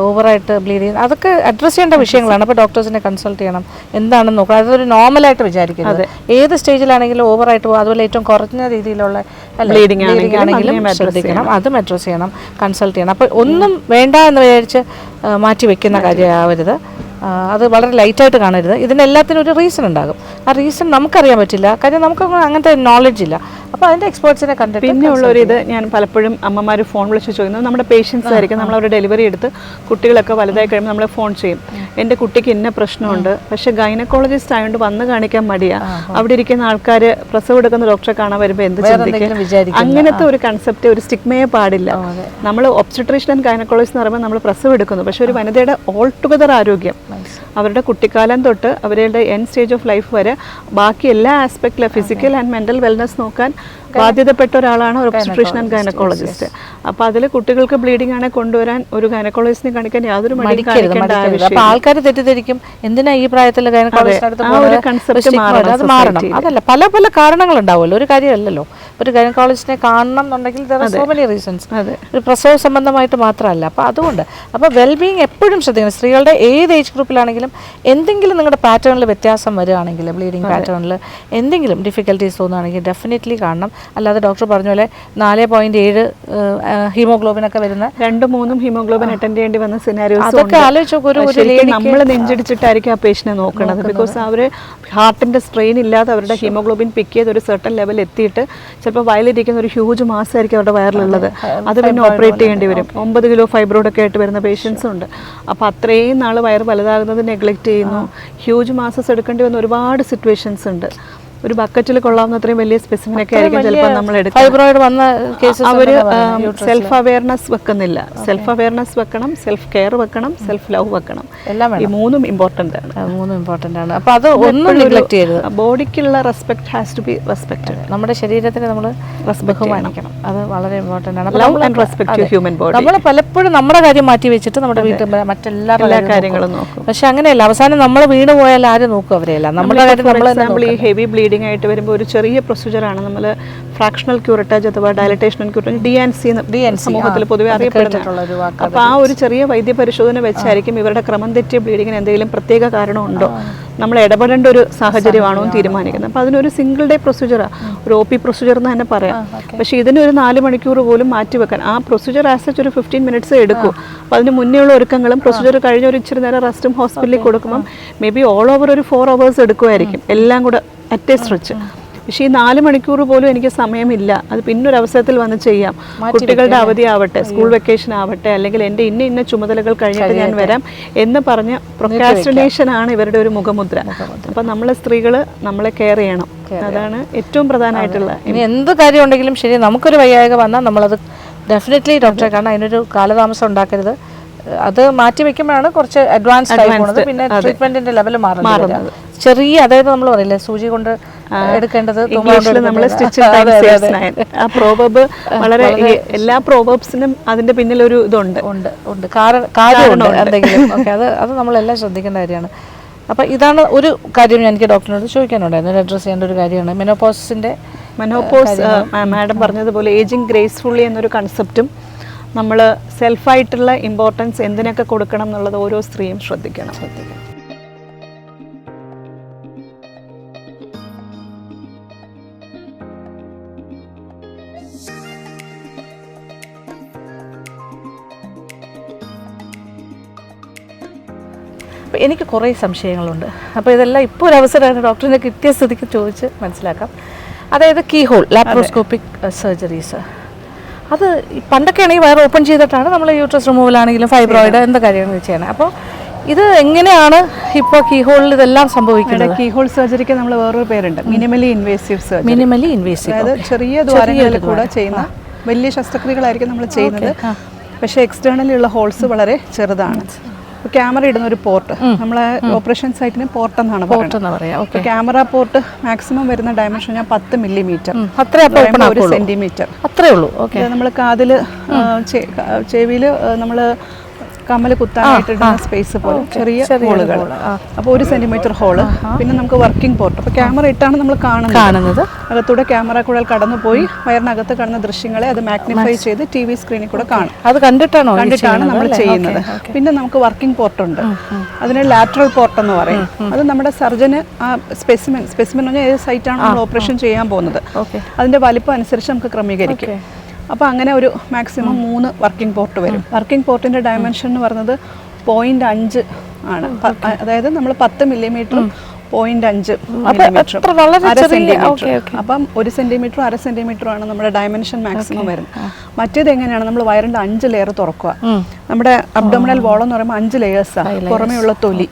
ഓവറായിട്ട് ബ്ലീഡ് ചെയ്യുന്നത്, അതൊക്കെ അഡ്രസ്സ് ചെയ്യേണ്ട വിഷയങ്ങളാണ്. അപ്പോൾ ഡോക്ടേഴ്സിനെ കൺസൾട്ട് ചെയ്യണം, എന്താണെന്ന് നോക്കണം. അതൊരു നോർമലായിട്ട് വിചാരിക്കുന്നത്. ഏത് സ്റ്റേജിലാണെങ്കിലും ഓവറായിട്ട് പോകും. അതുപോലെ ഏറ്റവും കുറഞ്ഞ രീതിയിലുള്ള ബ്ലീഡിങ് ആണെങ്കിലും ശ്രദ്ധിക്കണം, അതും അഡ്രസ്സ് ചെയ്യണം, കൺസൾട്ട് ചെയ്യണം. അപ്പോൾ ഒന്നും വേണ്ട എന്ന് വിചാരിച്ച് മാറ്റി വെക്കുന്ന കാര്യമാവരുത്. അത് വളരെ ലൈറ്റായിട്ട് കാണരുത്. ഇതിനെല്ലാത്തിനും ഒരു റീസൺ ഉണ്ടാകും. ആ റീസൺ നമുക്കറിയാൻ പറ്റില്ല, കാര്യം നമുക്കൊന്നും അങ്ങനത്തെ നോളജ് ഇല്ല. അപ്പോൾ അതിൻ്റെ എക്സ്പേർട്സിനെ കണ്ടിട്ട് പിന്നെയുള്ളൊരു ഇത് ഞാൻ പലപ്പോഴും അമ്മമാർ ഫോൺ വിളിച്ച് ചോദിക്കുന്നത്, നമ്മുടെ പേഷ്യൻസ് ആയിരിക്കും, നമ്മൾ അവരുടെ ഡെലിവറി എടുത്ത് കുട്ടികളൊക്കെ വലുതായി കഴിയുമ്പോൾ നമ്മളെ ഫോൺ ചെയ്യും, എൻ്റെ കുട്ടിക്ക് ഇന്ന പ്രശ്നമുണ്ട്, പക്ഷേ ഗൈനക്കോളജിസ്റ്റ് ആയതുകൊണ്ട് വന്ന് കാണിക്കാൻ മടിയാ, അവിടെ ഇരിക്കുന്ന ആൾക്കാർ പ്രസവം എടുക്കുന്ന ഡോക്ടറെ കാണാൻ വരുമ്പോൾ എന്ത് ചിന്തിക്കും? അങ്ങനത്തെ ഒരു കൺസെപ്റ്റ്, ഒരു സ്റ്റിഗ്മയെ പാടില്ല. നമ്മൾ ഒബ്സ്റ്റട്രീഷ്യൻ ആൻഡ് ഗൈനക്കോളജിസ്റ്റ് എന്ന് പറയുമ്പോൾ നമ്മൾ പ്രസവം എടുക്കുന്നു, പക്ഷേ ഒരു വനിതയുടെ ഓൾ ടുഗദർ ആരോഗ്യം, അവരുടെ കുട്ടിക്കാലം തൊട്ട് അവരുടെ എൻഡ് സ്റ്റേജ് ഓഫ് ലൈഫ് വരെ ബാക്കി എല്ലാ ആസ്പെക്റ്റിലും ഫിസിക്കൽ ആൻഡ് മെൻ്റൽ വെൽനെസ് നോക്കാൻ ബാധ്യതപ്പെട്ട ഒരാളാണ് ഒരു ഒബ്സ്റ്റട്രീഷ്യൻ ആൻഡ് ഗൈനക്കോളജിസ്റ്റ്. അപ്പോൾ അതിൽ കുട്ടികൾക്ക് ബ്ലീഡിംഗ് ആണെങ്കിൽ കൊണ്ടുവരാൻ ഒരു ഗൈനക്കോളജിസ്റ്റിനെ കാണിക്കാൻ യാതൊരു മടിയും കാണിക്കേണ്ട ആവശ്യമില്ല. ആൾക്കാർ തെറ്റിദ്ധരിക്കും, എന്തിനാ ഈ പ്രായത്തിൽ അത് മാറണം. അതല്ല, പല പല കാരണങ്ങൾ ഉണ്ടാവുമല്ലോ, ഒരു കാര്യമല്ലല്ലോ. ഒരു ഗൈനക്കോളജിസ്റ്റിനെ കാണണം എന്നുണ്ടെങ്കിൽ സോ മെനി റീസൺസ്, ഒരു പ്രസവ സംബന്ധമായിട്ട് മാത്രമല്ല. അപ്പോൾ അതുകൊണ്ട് അപ്പോൾ വെൽബീയിങ് എപ്പോഴും ശ്രദ്ധിക്കണം. സ്ത്രീകളുടെ ഏത് ഏജ് ഗ്രൂപ്പിലാണെങ്കിലും എന്തെങ്കിലും നിങ്ങളുടെ പാറ്റേണിൽ വ്യത്യാസം വരികയാണെങ്കിൽ, ബ്ലീഡിങ് പാറ്റേണിൽ എന്തെങ്കിലും ഡിഫിക്കൽട്ടീസ് തോന്നുകയാണെങ്കിൽ ഡെഫിനറ്റ്ലി കാണണം. അല്ലാതെ ഡോക്ടർ പറഞ്ഞ പോലെ 4.7 ഹീമോഗ്ലോബിനൊക്കെ വരുന്ന 2-3 ഹീമോഗ്ലോബിൻ അറ്റൻഡ് ചെയ്യേണ്ടി വന്ന സിനാരിയോസ്, അതൊക്കെ ആലോചിച്ച് നമ്മൾ നെഞ്ചടിച്ചിട്ടായിരിക്കും ആ പേഷ്യനെ നോക്കുന്നത്. ബിക്കോസ് അവർ ഹാർട്ടിന്റെ സ്ട്രെയിൻ ഇല്ലാതെ അവരുടെ ഹീമോഗ്ലോബിൻ പിക്ക് ചെയ്ത് ഒരു സർട്ടൺ ലെവൽ എത്തിയിട്ട് ചിലപ്പോൾ വയലിരിക്കുന്ന ഒരു ഹ്യൂജ് മാസമായിരിക്കും അവരുടെ വയറിലുള്ളത്. അത് പിന്നെ ഓപ്പറേറ്റ് ചെയ്യേണ്ടി വരും. 9 കിലോ ഫൈബ്രോയിഡ് ഒക്കെ ആയിട്ട് വരുന്ന പേഷ്യൻസ് ഉണ്ട്. അപ്പോൾ അത്രയും നാൾ വയറ് വലുതാകുന്നത് നെഗ്ലക്റ്റ് ചെയ്യുന്നു. ഹ്യൂജ് മാസസ് എടുക്കേണ്ടി വന്ന ഒരുപാട് സിറ്റുവേഷൻസ് ഉണ്ട്. ഒരു ബക്കറ്റിൽ കൊള്ളാവുന്ന അത്രയും വലിയ സ്പെസിമെൻ ഒക്കെ ആയിരിക്കും ചിലപ്പോൾ നമ്മൾ എടുക്കുന്നത്. അവർ സെൽഫ് അവയർനെസ് വെക്കുന്നില്ല. സെൽഫ് അവയർനെസ് വെക്കണം, സെൽഫ് കെയർ വെക്കണം, സെൽഫ് ലവ് വെക്കണം. ഈ മൂന്നും ഇമ്പോർട്ടൻ്റ് ആണ്. അപ്പോൾ അത് ഒന്നും നെഗ്ലക്റ്റ് ചെയ്യരുത്. ബോഡിക്കുള്ള respect has to be respected. നമ്മുടെ ശരീരത്തിന് നമ്മൾ ബഹുമാനിക്കണം. അത് വളരെ ഇമ്പോർട്ടൻ്റ് ആണ്. Love and respect to human body. നമ്മൾ പലപ്പോഴും നമ്മുടെ കാര്യം മാറ്റി വെച്ചിട്ട് നമ്മുടെ വീട്ടിൽ മറ്റെല്ലാ കാര്യങ്ങളും നോക്കും. പക്ഷെ അങ്ങനെയല്ല, അവസാനം നമ്മൾ വീണ് പോയാൽ ആരും നോക്കും അവരെയല്ല. നമ്മുടെ കാര്യം നമ്മൾ ഈ ഹെവി ബ്ലീഡിംഗ് ആയിട്ട് വരുമ്പോൾ ഒരു ചെറിയ പ്രൊസീജിയറാണ് നമ്മൾ ഫ്രാക്ഷണൽ ക്യൂറേജ് അഥവാ ഡയലറ്റേഷൻ ആൻഡ് ക്യൂറേജ്, DNC സമൂഹത്തിൽ പൊതുവെ അറിയപ്പെടുന്നത്. അപ്പോൾ ആ ഒരു ചെറിയ വൈദ്യപരിശോധന വെച്ചായിരിക്കും ഇവരുടെ ക്രമം തെറ്റിയ ബ്ലീഡിങ്ങിന് എന്തെങ്കിലും പ്രത്യേക കാരണമുണ്ടോ, നമ്മൾ ഇടപെടേണ്ട ഒരു സാഹചര്യമാണോ എന്ന് തീരുമാനിക്കുന്നത്. അപ്പോൾ അതിനൊരു സിംഗിൾ ഡേ പ്രൊസീജിയറാണ്, ഒരു OP പ്രൊസീജിയർ എന്ന് തന്നെ പറയാം. പക്ഷേ ഇതിനൊരു 4 മണിക്കൂർ പോലും മാറ്റി വെക്കാൻ, ആ പ്രൊസീജിയർ ആസ് സച്ച് ഒരു 15 മിനിറ്റ്സ് എടുക്കും. അപ്പോൾ അതിന് മുന്നേ ഉള്ള ഒരുക്കങ്ങളും പ്രൊസീജിയർ കഴിഞ്ഞ ഒരു ഇച്ചിരി നേരം റെസ്റ്റും ഹോസ്പിറ്റലിൽ കൊടുക്കുമ്പം മേ ബി ഓൾ ഓവർ ഒരു 4 hours എടുക്കുമായിരിക്കും എല്ലാം കൂടെ അറ്റ് എ സ്ട്രെച്ച്. പക്ഷേ ഈ 4 മണിക്കൂർ പോലും എനിക്ക് സമയമില്ല, അത് പിന്നൊരു അവസരത്തിൽ വന്ന് ചെയ്യാം, കുട്ടികളുടെ അവധി ആവട്ടെ, സ്കൂൾ വെക്കേഷൻ ആവട്ടെ, അല്ലെങ്കിൽ എൻ്റെ ഇന്ന ചുമതലകൾ കഴിഞ്ഞിട്ട് ഞാൻ വരാം എന്ന് പറഞ്ഞ പ്രൊക്രാസ്റ്റിനേഷൻ ആണ് ഇവരുടെ ഒരു മുഖമുദ്ര. അപ്പം നമ്മൾ സ്ത്രീകൾ നമ്മളെ കെയർ ചെയ്യണം, അതാണ് ഏറ്റവും പ്രധാനമായിട്ടുള്ള. ഇനി എന്ത് കാര്യം ഉണ്ടെങ്കിലും ശരി, നമുക്കൊരു വയ്യായ്ക വന്നാൽ നമ്മളത് ഡെഫിനറ്റ്ലി ഡോക്ടറെ കാണാൻ, അതിനൊരു കാലതാമസം ഉണ്ടാക്കരുത്. അത് മാറ്റി വെക്കുമ്പോഴാണ് കുറച്ച് അഡ്വാൻസ്ഡ് ആയി പോകുന്നത്. പിന്നെ ട്രീറ്റ്മെന്റിന്റെ ലെവൽ മാറുന്നത് ചെറിയ, അതായത് നമ്മൾ പറയില്ലേ സൂചി കൊണ്ട് എടുക്കേണ്ടത് വളരെ എല്ലാ പ്രോവർബ്സിനും അതിന്റെ പിന്നിൽ ഒരു ഇതുണ്ട്, കാര്യമുണ്ട് എന്തെങ്കിലും. ഓക്കെ, അത് നമ്മളെല്ലാം ശ്രദ്ധിക്കേണ്ട കാര്യമാണ്. അപ്പം ഇതാണ് ഒരു കാര്യം എനിക്ക് ഡോക്ടറിനോട് ചോദിക്കാനുണ്ടായിരുന്നു, അഡ്രസ് ചെയ്യേണ്ട ഒരു കാര്യമാണ് മെനോപോസ്. മാഡം പറഞ്ഞതുപോലെ ഏജിങ് ഗ്രേസ്ഫുള്ളി എന്നൊരു കൺസെപ്റ്റും നമ്മൾ സെൽഫായിട്ടുള്ള ഇമ്പോർട്ടൻസ് എന്തിനൊക്കെ കൊടുക്കണം എന്നുള്ളത് ഓരോ സ്ത്രീയും ശ്രദ്ധിക്കണം. എനിക്ക് കുറേ സംശയങ്ങളുണ്ട്. അപ്പോൾ ഇതെല്ലാം ഇപ്പോൾ ഒരു അവസരമാണ് ഡോക്ടറിനെ കിട്ടിയ സ്ഥിതിക്ക് ചോദിച്ച് മനസ്സിലാക്കാം. അതായത് കീ ഹോൾ ലാപ്രോസ്കോപ്പിക് സർജറീസ്, അത് പണ്ടൊക്കെ ആണെങ്കിൽ വയർ ഓപ്പൺ ചെയ്തിട്ടാണ് നമ്മൾ യൂട്രസ് റിമൂവലാണെങ്കിലും ഫൈബ്രോയിഡ് എന്ത് കാര്യങ്ങൾ ചെയ്യണം. അപ്പോൾ ഇത് എങ്ങനെയാണ് ഇപ്പോൾ കീഹോളിൽ ഇതെല്ലാം സംഭവിക്കുന്നത്? കീഹോൾ സർജറിക്ക് നമ്മൾ വേറൊരു പേരുണ്ട്, minimally invasive surgery. Minimally invasive, അതായത് ചെറിയ ദ്വാരങ്ങളിൽ കൂടെ ചെയ്യുന്ന വലിയ ശസ്ത്രക്രിയകളായിരിക്കും നമ്മൾ ചെയ്യുന്നത്. പക്ഷേ എക്സ്റ്റേണലി ഉള്ള ഹോൾസ് വളരെ ചെറുതാണ്. ക്യാമറ ഇടുന്ന ഒരു പോർട്ട്, നമ്മളെ ഓപ്പറേഷൻ സൈറ്റിന് പോർട്ട് എന്നാണ് പറയുന്നത്. ക്യാമറ പോർട്ട് മാക്സിമം വരുന്ന ഡയമെൻഷൻ ഞാൻ 10 മില്ലിമീറ്റർ, 1 സെന്റിമീറ്റർ അത്രേ ഉള്ളൂ. നമ്മൾ കാതില് ചെവിയിൽ നമ്മൾ കമ്മൽ കുത്താനായിട്ട് ഇടുന്ന സ്പേസ് പോലെ ചെറിയ ഹോളുകൾ. അപ്പോൾ 1 സെന്റിമീറ്റർ ഹോള്. പിന്നെ നമുക്ക് വർക്കിംഗ് പോർട്ട്. അപ്പോൾ ക്യാമറ ഇട്ടാണ് നമ്മൾ കാണുന്നത്. അകത്തൂടെ ക്യാമറ കൂടെ കടന്നു പോയി വയറിനകത്ത് കാണുന്ന ദൃശ്യങ്ങളെ അത് മാഗ്നിഫൈ ചെയ്ത് TV സ്ക്രീനിൽ കൂടെ കാണും. അത് കണ്ടിട്ടാണ് നമ്മൾ ചെയ്യുന്നത്. പിന്നെ നമുക്ക് വർക്കിംഗ് പോർട്ട് ഉണ്ട്, അതിന് ലാറ്ററൽ പോർട്ട് എന്ന് പറയും. അത് നമ്മുടെ സർജന് ആ സ്പെസിമെൻ പറഞ്ഞാൽ ഏത് സൈറ്റാണ് നമ്മൾ ഓപ്പറേഷൻ ചെയ്യാൻ പോകുന്നത് അതിന്റെ വലിപ്പം അനുസരിച്ച് നമുക്ക് ക്രമീകരിക്കും. അപ്പോൾ അങ്ങനെ ഒരു മാക്സിമം 3 വർക്കിംഗ് പോർട്ട് വരും. വർക്കിംഗ് പോർട്ടിൻ്റെ ഡയമെൻഷൻ എന്ന് പറയുന്നത് 0.5 ആണ്. അതായത് നമ്മൾ 10 മില്ലിമീറ്ററും 0.5 അപ്പം 1 സെന്റിമീറ്ററും 1/2 സെന്റിമീറ്ററും ആണ് നമ്മുടെ ഡയമെൻഷൻ മാക്സിമം വരുന്നത്. മറ്റേത് എങ്ങനെയാണ്, നമ്മൾ വയറിന്റെ 5 ലെയർ തുറക്കുക. നമ്മുടെ അബ്ഡോമിനൽ വോൾ എന്ന് പറയുമ്പോൾ 5 ലെയേഴ്സാണ്. പുറമേ ഉള്ള തൊലി,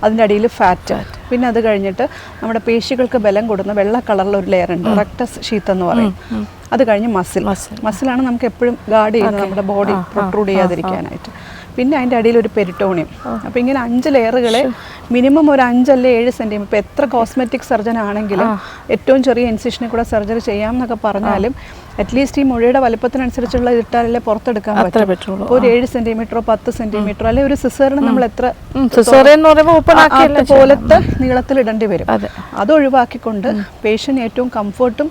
അതിൻ്റെ അടിയിൽ ഫാറ്റ്, പിന്നെ അത് കഴിഞ്ഞിട്ട് നമ്മുടെ പേശികൾക്ക് ബലം കൊടുക്കുന്ന വെള്ള കളറിൽ ഒരു ലെയർ ഉണ്ട്, റെക്ടസ് ഷീത്ത് എന്ന് പറയും. അത് കഴിഞ്ഞ് മസിലാണ് നമുക്ക് എപ്പോഴും ഗാർഡ് ചെയ്യുന്നത്, നമ്മുടെ ബോഡി പ്രൊട്രൂഡ് ചെയ്യാതിരിക്കാനായിട്ട്. പിന്നെ അതിൻ്റെ അടിയിൽ ഒരു പെരിട്ടോണിയം. അപ്പോൾ ഇങ്ങനെ 5 ലെയറുകളെ മിനിമം ഒരു 5 അല്ലെ 7 സെൻറ്റിമീറ്റർ. ഇപ്പോൾ എത്ര കോസ്മെറ്റിക് സർജൻ ആണെങ്കിലും ഏറ്റവും ചെറിയ ഇൻസിഷനിൽ കൂടെ സർജറി ചെയ്യാം എന്നൊക്കെ പറഞ്ഞാലും അറ്റ്ലീസ്റ്റ് ഈ മുഴയുടെ വലുപ്പത്തിനനുസരിച്ചുള്ള ഇട്ടാലല്ലേ പുറത്തെടുക്കാൻ പറ്റും. ഒരു 7 സെന്റിമീറ്ററോ 10 സെന്റിമീറ്ററോ അല്ലെ ഒരു സിസേറിന് നമ്മൾ എത്ര പോലത്തെ നീളത്തിൽ ഇടേണ്ടി വരും. അത് ഒഴിവാക്കിക്കൊണ്ട് പേഷ്യന്റ് ഏറ്റവും കംഫർട്ടും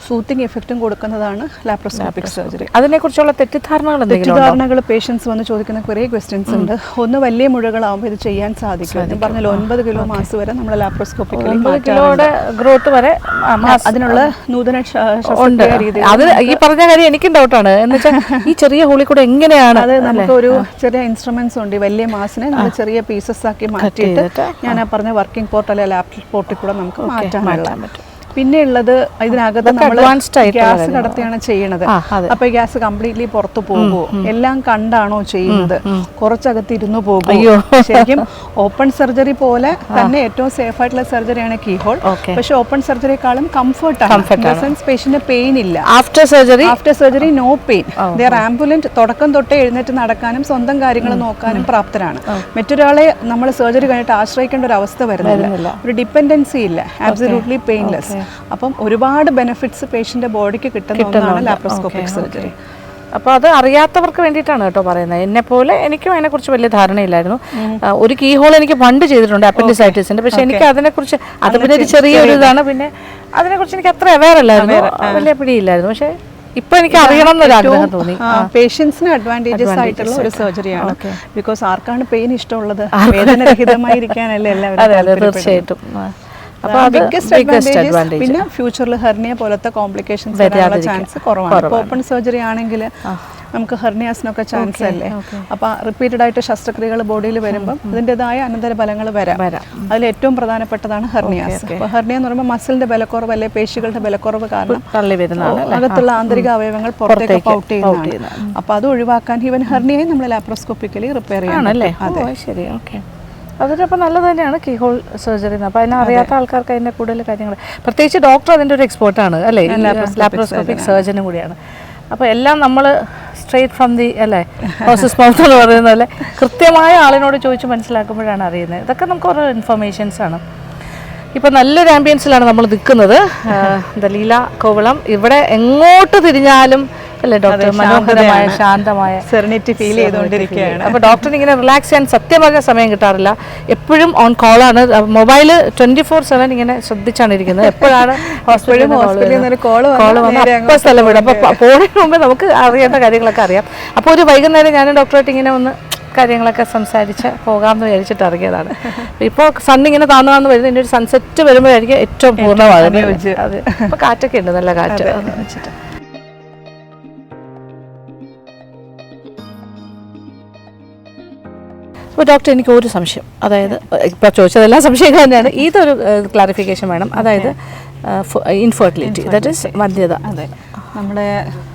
സൂത്തിങ് എഫക്റ്റും കൊടുക്കുന്നതാണ് ലാപ്രോസ്കോപ്പിക് സർജറി. അതിനെക്കുറിച്ചുള്ള തെറ്റിദ്ധാരണകൾ പേഷ്യൻസ് വന്ന് ചോദിക്കുന്ന കുറേ ക്വസ്റ്റ്യൻസ് ഉണ്ട്. ഒന്ന്, വലിയ മുഴകളാകുമ്പോൾ ഇത് ചെയ്യാൻ സാധിക്കും. ഞാൻ പറഞ്ഞല്ലോ 9 കിലോ മാസ് വരെ നമ്മൾ ലാപ്രോസ്കോപ്പിക്കലി ഗ്രോത്ത് വരെ അതിനുള്ള നൂതന ശസ്ത്രക്രിയാ രീതികൾ. ഈ പറഞ്ഞ കാര്യം എനിക്കും ഡൗട്ടാണ്. എന്ന് വെച്ചാൽ ഈ ചെറിയ ഹോളിൽ കൂടെ എങ്ങനെയാണ്, അത് നമുക്കൊരു ചെറിയ ഇൻസ്ട്രുമെന്റ്സ് ഉണ്ട്. വലിയ മാസിനെ നമ്മൾ ചെറിയ പീസസ് ആക്കി മാറ്റിയിട്ട് ഞാൻ ആ പറഞ്ഞ വർക്കിംഗ് പോർട്ട് അല്ലെങ്കിൽ ലാപ്ടോപ്പ് പോർട്ടിൽ കൂടെ നമുക്ക് മാറ്റാൻ പറ്റും. പിന്നെ ഉള്ളത് ഇതിനകത്ത് നമ്മൾ ഗ്യാസ് കടത്തിയാണ് ചെയ്യണത്. അപ്പൊ ഗ്യാസ് കംപ്ലീറ്റ്ലി പുറത്തു പോകുമോ, എല്ലാം കണ്ടാണോ ചെയ്യുന്നത്, കുറച്ചകത്ത് ഇരുന്ന് പോകുമോ? ശരിക്കും ഓപ്പൺ സർജറി പോലെ തന്നെ ഏറ്റവും സേഫ് ആയിട്ടുള്ള സർജറിയാണ് കീഹോൾ. പക്ഷെ ഓപ്പൺ സർജറിയെക്കാളും കംഫർട്ടാണ്. പേഷ്യന്റ് പെയിൻ ഇല്ല. After surgery no pain. They are ambulant. തുടക്കം തൊട്ടേ എഴുന്നേറ്റ് നടക്കാനും സ്വന്തം കാര്യങ്ങൾ നോക്കാനും പ്രാപ്തരാണ്. മറ്റൊരാളെ നമ്മൾ സർജറി കഴിഞ്ഞിട്ട് ആശ്രയിക്കേണ്ട ഒരു അവസ്ഥ വരുന്നില്ല. ഒരു ഡിപ്പെൻഡൻസി ഇല്ല. Absolutely painless. അപ്പം ഒരുപാട് ബെനിഫിറ്റ്സ് പേഷ്യന്റെ ബോഡിക്ക് കിട്ടുന്നതാണ് ലാപ്രോസ്കോപ്പിക് സർജറി. അപ്പോൾ അത് അറിയാത്തവർക്ക് വേണ്ടിയിട്ടാണ് കേട്ടോ പറയുന്നത്. എന്നെപ്പോലെ എനിക്കും അതിനെക്കുറിച്ച് വലിയ ധാരണയില്ലായിരുന്നു. ഒരു കീ ഹോൾ എനിക്ക് പണ്ട് ചെയ്തിട്ടുണ്ട് അപ്പൻഡിസൈറ്റിസിന്റെ. പക്ഷെ എനിക്ക് അതിനെക്കുറിച്ച് അത് പിന്നെ ഒരു ചെറിയൊരു ഇതാണ്. പിന്നെ അതിനെക്കുറിച്ച് എനിക്ക് അത്ര അവെയർ അല്ലായിരുന്നു, വലിയ പിടിയില്ലായിരുന്നു. പക്ഷേ ഇപ്പൊ എനിക്ക് അറിയണം എന്നൊരാഗ്രഹം തോന്നി. പേഷ്യൻസിന് അഡ്വാൻറ്റേജസ് ആയിട്ടുള്ള ഒരു സർജറിയാണ്. ബിക്കോസ് ആർക്കാണ് പെയിൻ ഇഷ്ടമുള്ളത്? വേദനരഹിതമായിരിക്കാനല്ലേ എല്ലാവരും. തീർച്ചയായിട്ടും. പിന്നെ ഫ്യൂച്ചറിൽ ഹെർണിയ പോലത്തെ കോംപ്ലിക്കേഷൻസ് വരാനുള്ള ചാൻസ് കുറവാണ്. ഓപ്പൺ സർജറി ആണെങ്കിൽ നമുക്ക് ഹെർണിയാസിനൊക്കെ ചാൻസ് അല്ലേ. അപ്പൊ റിപ്പീറ്റഡ് ആയിട്ട് ശസ്ത്രക്രിയകൾ ബോഡിയിൽ വരുമ്പോൾ അതിൻ്റെതായ അനന്തര ഫലങ്ങൾ വരാം. അതിൽ ഏറ്റവും പ്രധാനപ്പെട്ടതാണ് ഹെർണിയാസ്. അപ്പൊ ഹെർണിയ എന്ന് പറയുമ്പോൾ മസിലിന്റെ ബലക്കുറവ് അല്ലെ പേശികളുടെ ബലക്കുറവ് കാരണം അകത്തുള്ള ആന്തരിക അവയവങ്ങൾ പുറത്തേക്ക് പൗട്ട് ചെയ്യുന്നതാണ്. അപ്പൊ അത് ഒഴിവാക്കാൻ ഈവൻ ഹെർണിയയെ നമ്മൾ ലാപ്രോസ്കോപ്പിക്കലി റിപ്പയർ ചെയ്യണം. അതെ, ശരി, ഓക്കെ. അതിനപ്പോൾ നല്ലത് തന്നെയാണ് കീ ഹോൾ സർജറി. അപ്പോൾ അതിനെ അറിയാത്ത ആൾക്കാർക്ക് അതിൻ്റെ കൂടുതൽ കാര്യങ്ങൾ, പ്രത്യേകിച്ച് ഡോക്ടർ അതിൻ്റെ ഒരു എക്സ്പേർട്ടാണ് അല്ലേ, ലാപ്രോസ്കോപ്പിക് സർജനും കൂടിയാണ്. അപ്പോൾ എല്ലാം നമ്മൾ സ്ട്രെയിറ്റ് ഫ്രം ദി അല്ലേ ഹോഴ്സസ് മൗത്ത് എന്ന് പറയുന്നത് പോലെ കൃത്യമായ ആളിനോട് ചോദിച്ച് മനസ്സിലാക്കുമ്പോഴാണ് അറിയുന്നത്. ഇതൊക്കെ നമുക്ക് ഓരോ ഇൻഫർമേഷൻസാണ്. ഇപ്പോൾ നല്ലൊരു ആംബിയൻസിലാണ് നമ്മൾ നിൽക്കുന്നത്. ലീല കോവളം. ഇവിടെ എങ്ങോട്ട് തിരിഞ്ഞാലും അല്ലേ ഡോക്ടർ മനോഹരമായ ശാന്തമായ സെറനിറ്റി ഫീൽ ചെയ്തുകൊണ്ടിരിക്കുകയാണ്. അപ്പോൾ ഡോക്ടറിന് ഇങ്ങനെ റിലാക്സ് ചെയ്യാൻ സത്യമായ സമയം കിട്ടാറില്ല. എപ്പോഴും ഓൺ കോളാണ്. മൊബൈല് 24/7 ഇങ്ങനെ ശ്രദ്ധിച്ചാണ് ഇരിക്കുന്നത്. എപ്പോഴാണ് ഹോസ്പിറ്റലിൽ കോള് വന്ന് അപ്പോൾ സ്ഥലം വിടും. അപ്പോൾ പോകുന്നതിന് മുമ്പ് നമുക്ക് അറിയേണ്ട കാര്യങ്ങളൊക്കെ അറിയാം. അപ്പോൾ ഒരു വൈകുന്നേരം ഞാനും ഡോക്ടറായിട്ട് ഇങ്ങനെ ഒന്ന് കാര്യങ്ങളൊക്കെ സംസാരിച്ച് പോകാമെന്ന് വിചാരിച്ചിട്ട് ഇറങ്ങിയതാണ്. ഇപ്പോൾ സണ്ണിങ്ങനെ താന്നു വരുന്നത്, ഇതിൻ്റെ ഒരു സൺസെറ്റ് വരുമ്പോഴായിരിക്കും ഏറ്റവും പൂർണ്ണമാകുന്നത്. അത് ഇപ്പോൾ കാറ്റൊക്കെ ഉണ്ട്, നല്ല കാറ്റ് വെച്ചിട്ട്. അപ്പോൾ ഡോക്ടർ, എനിക്ക് ഒരു സംശയം, അതായത് ഇപ്പോൾ ചോദിച്ചതെല്ലാം സംശയങ്ങൾ തന്നെയാണ്. ഇതൊരു ക്ലാരിഫിക്കേഷൻ വേണം. അതായത് ഇൻഫെർട്ടിലിറ്റി, ദാറ്റ് ഈസ് വന്ധ്യത. നമ്മുടെ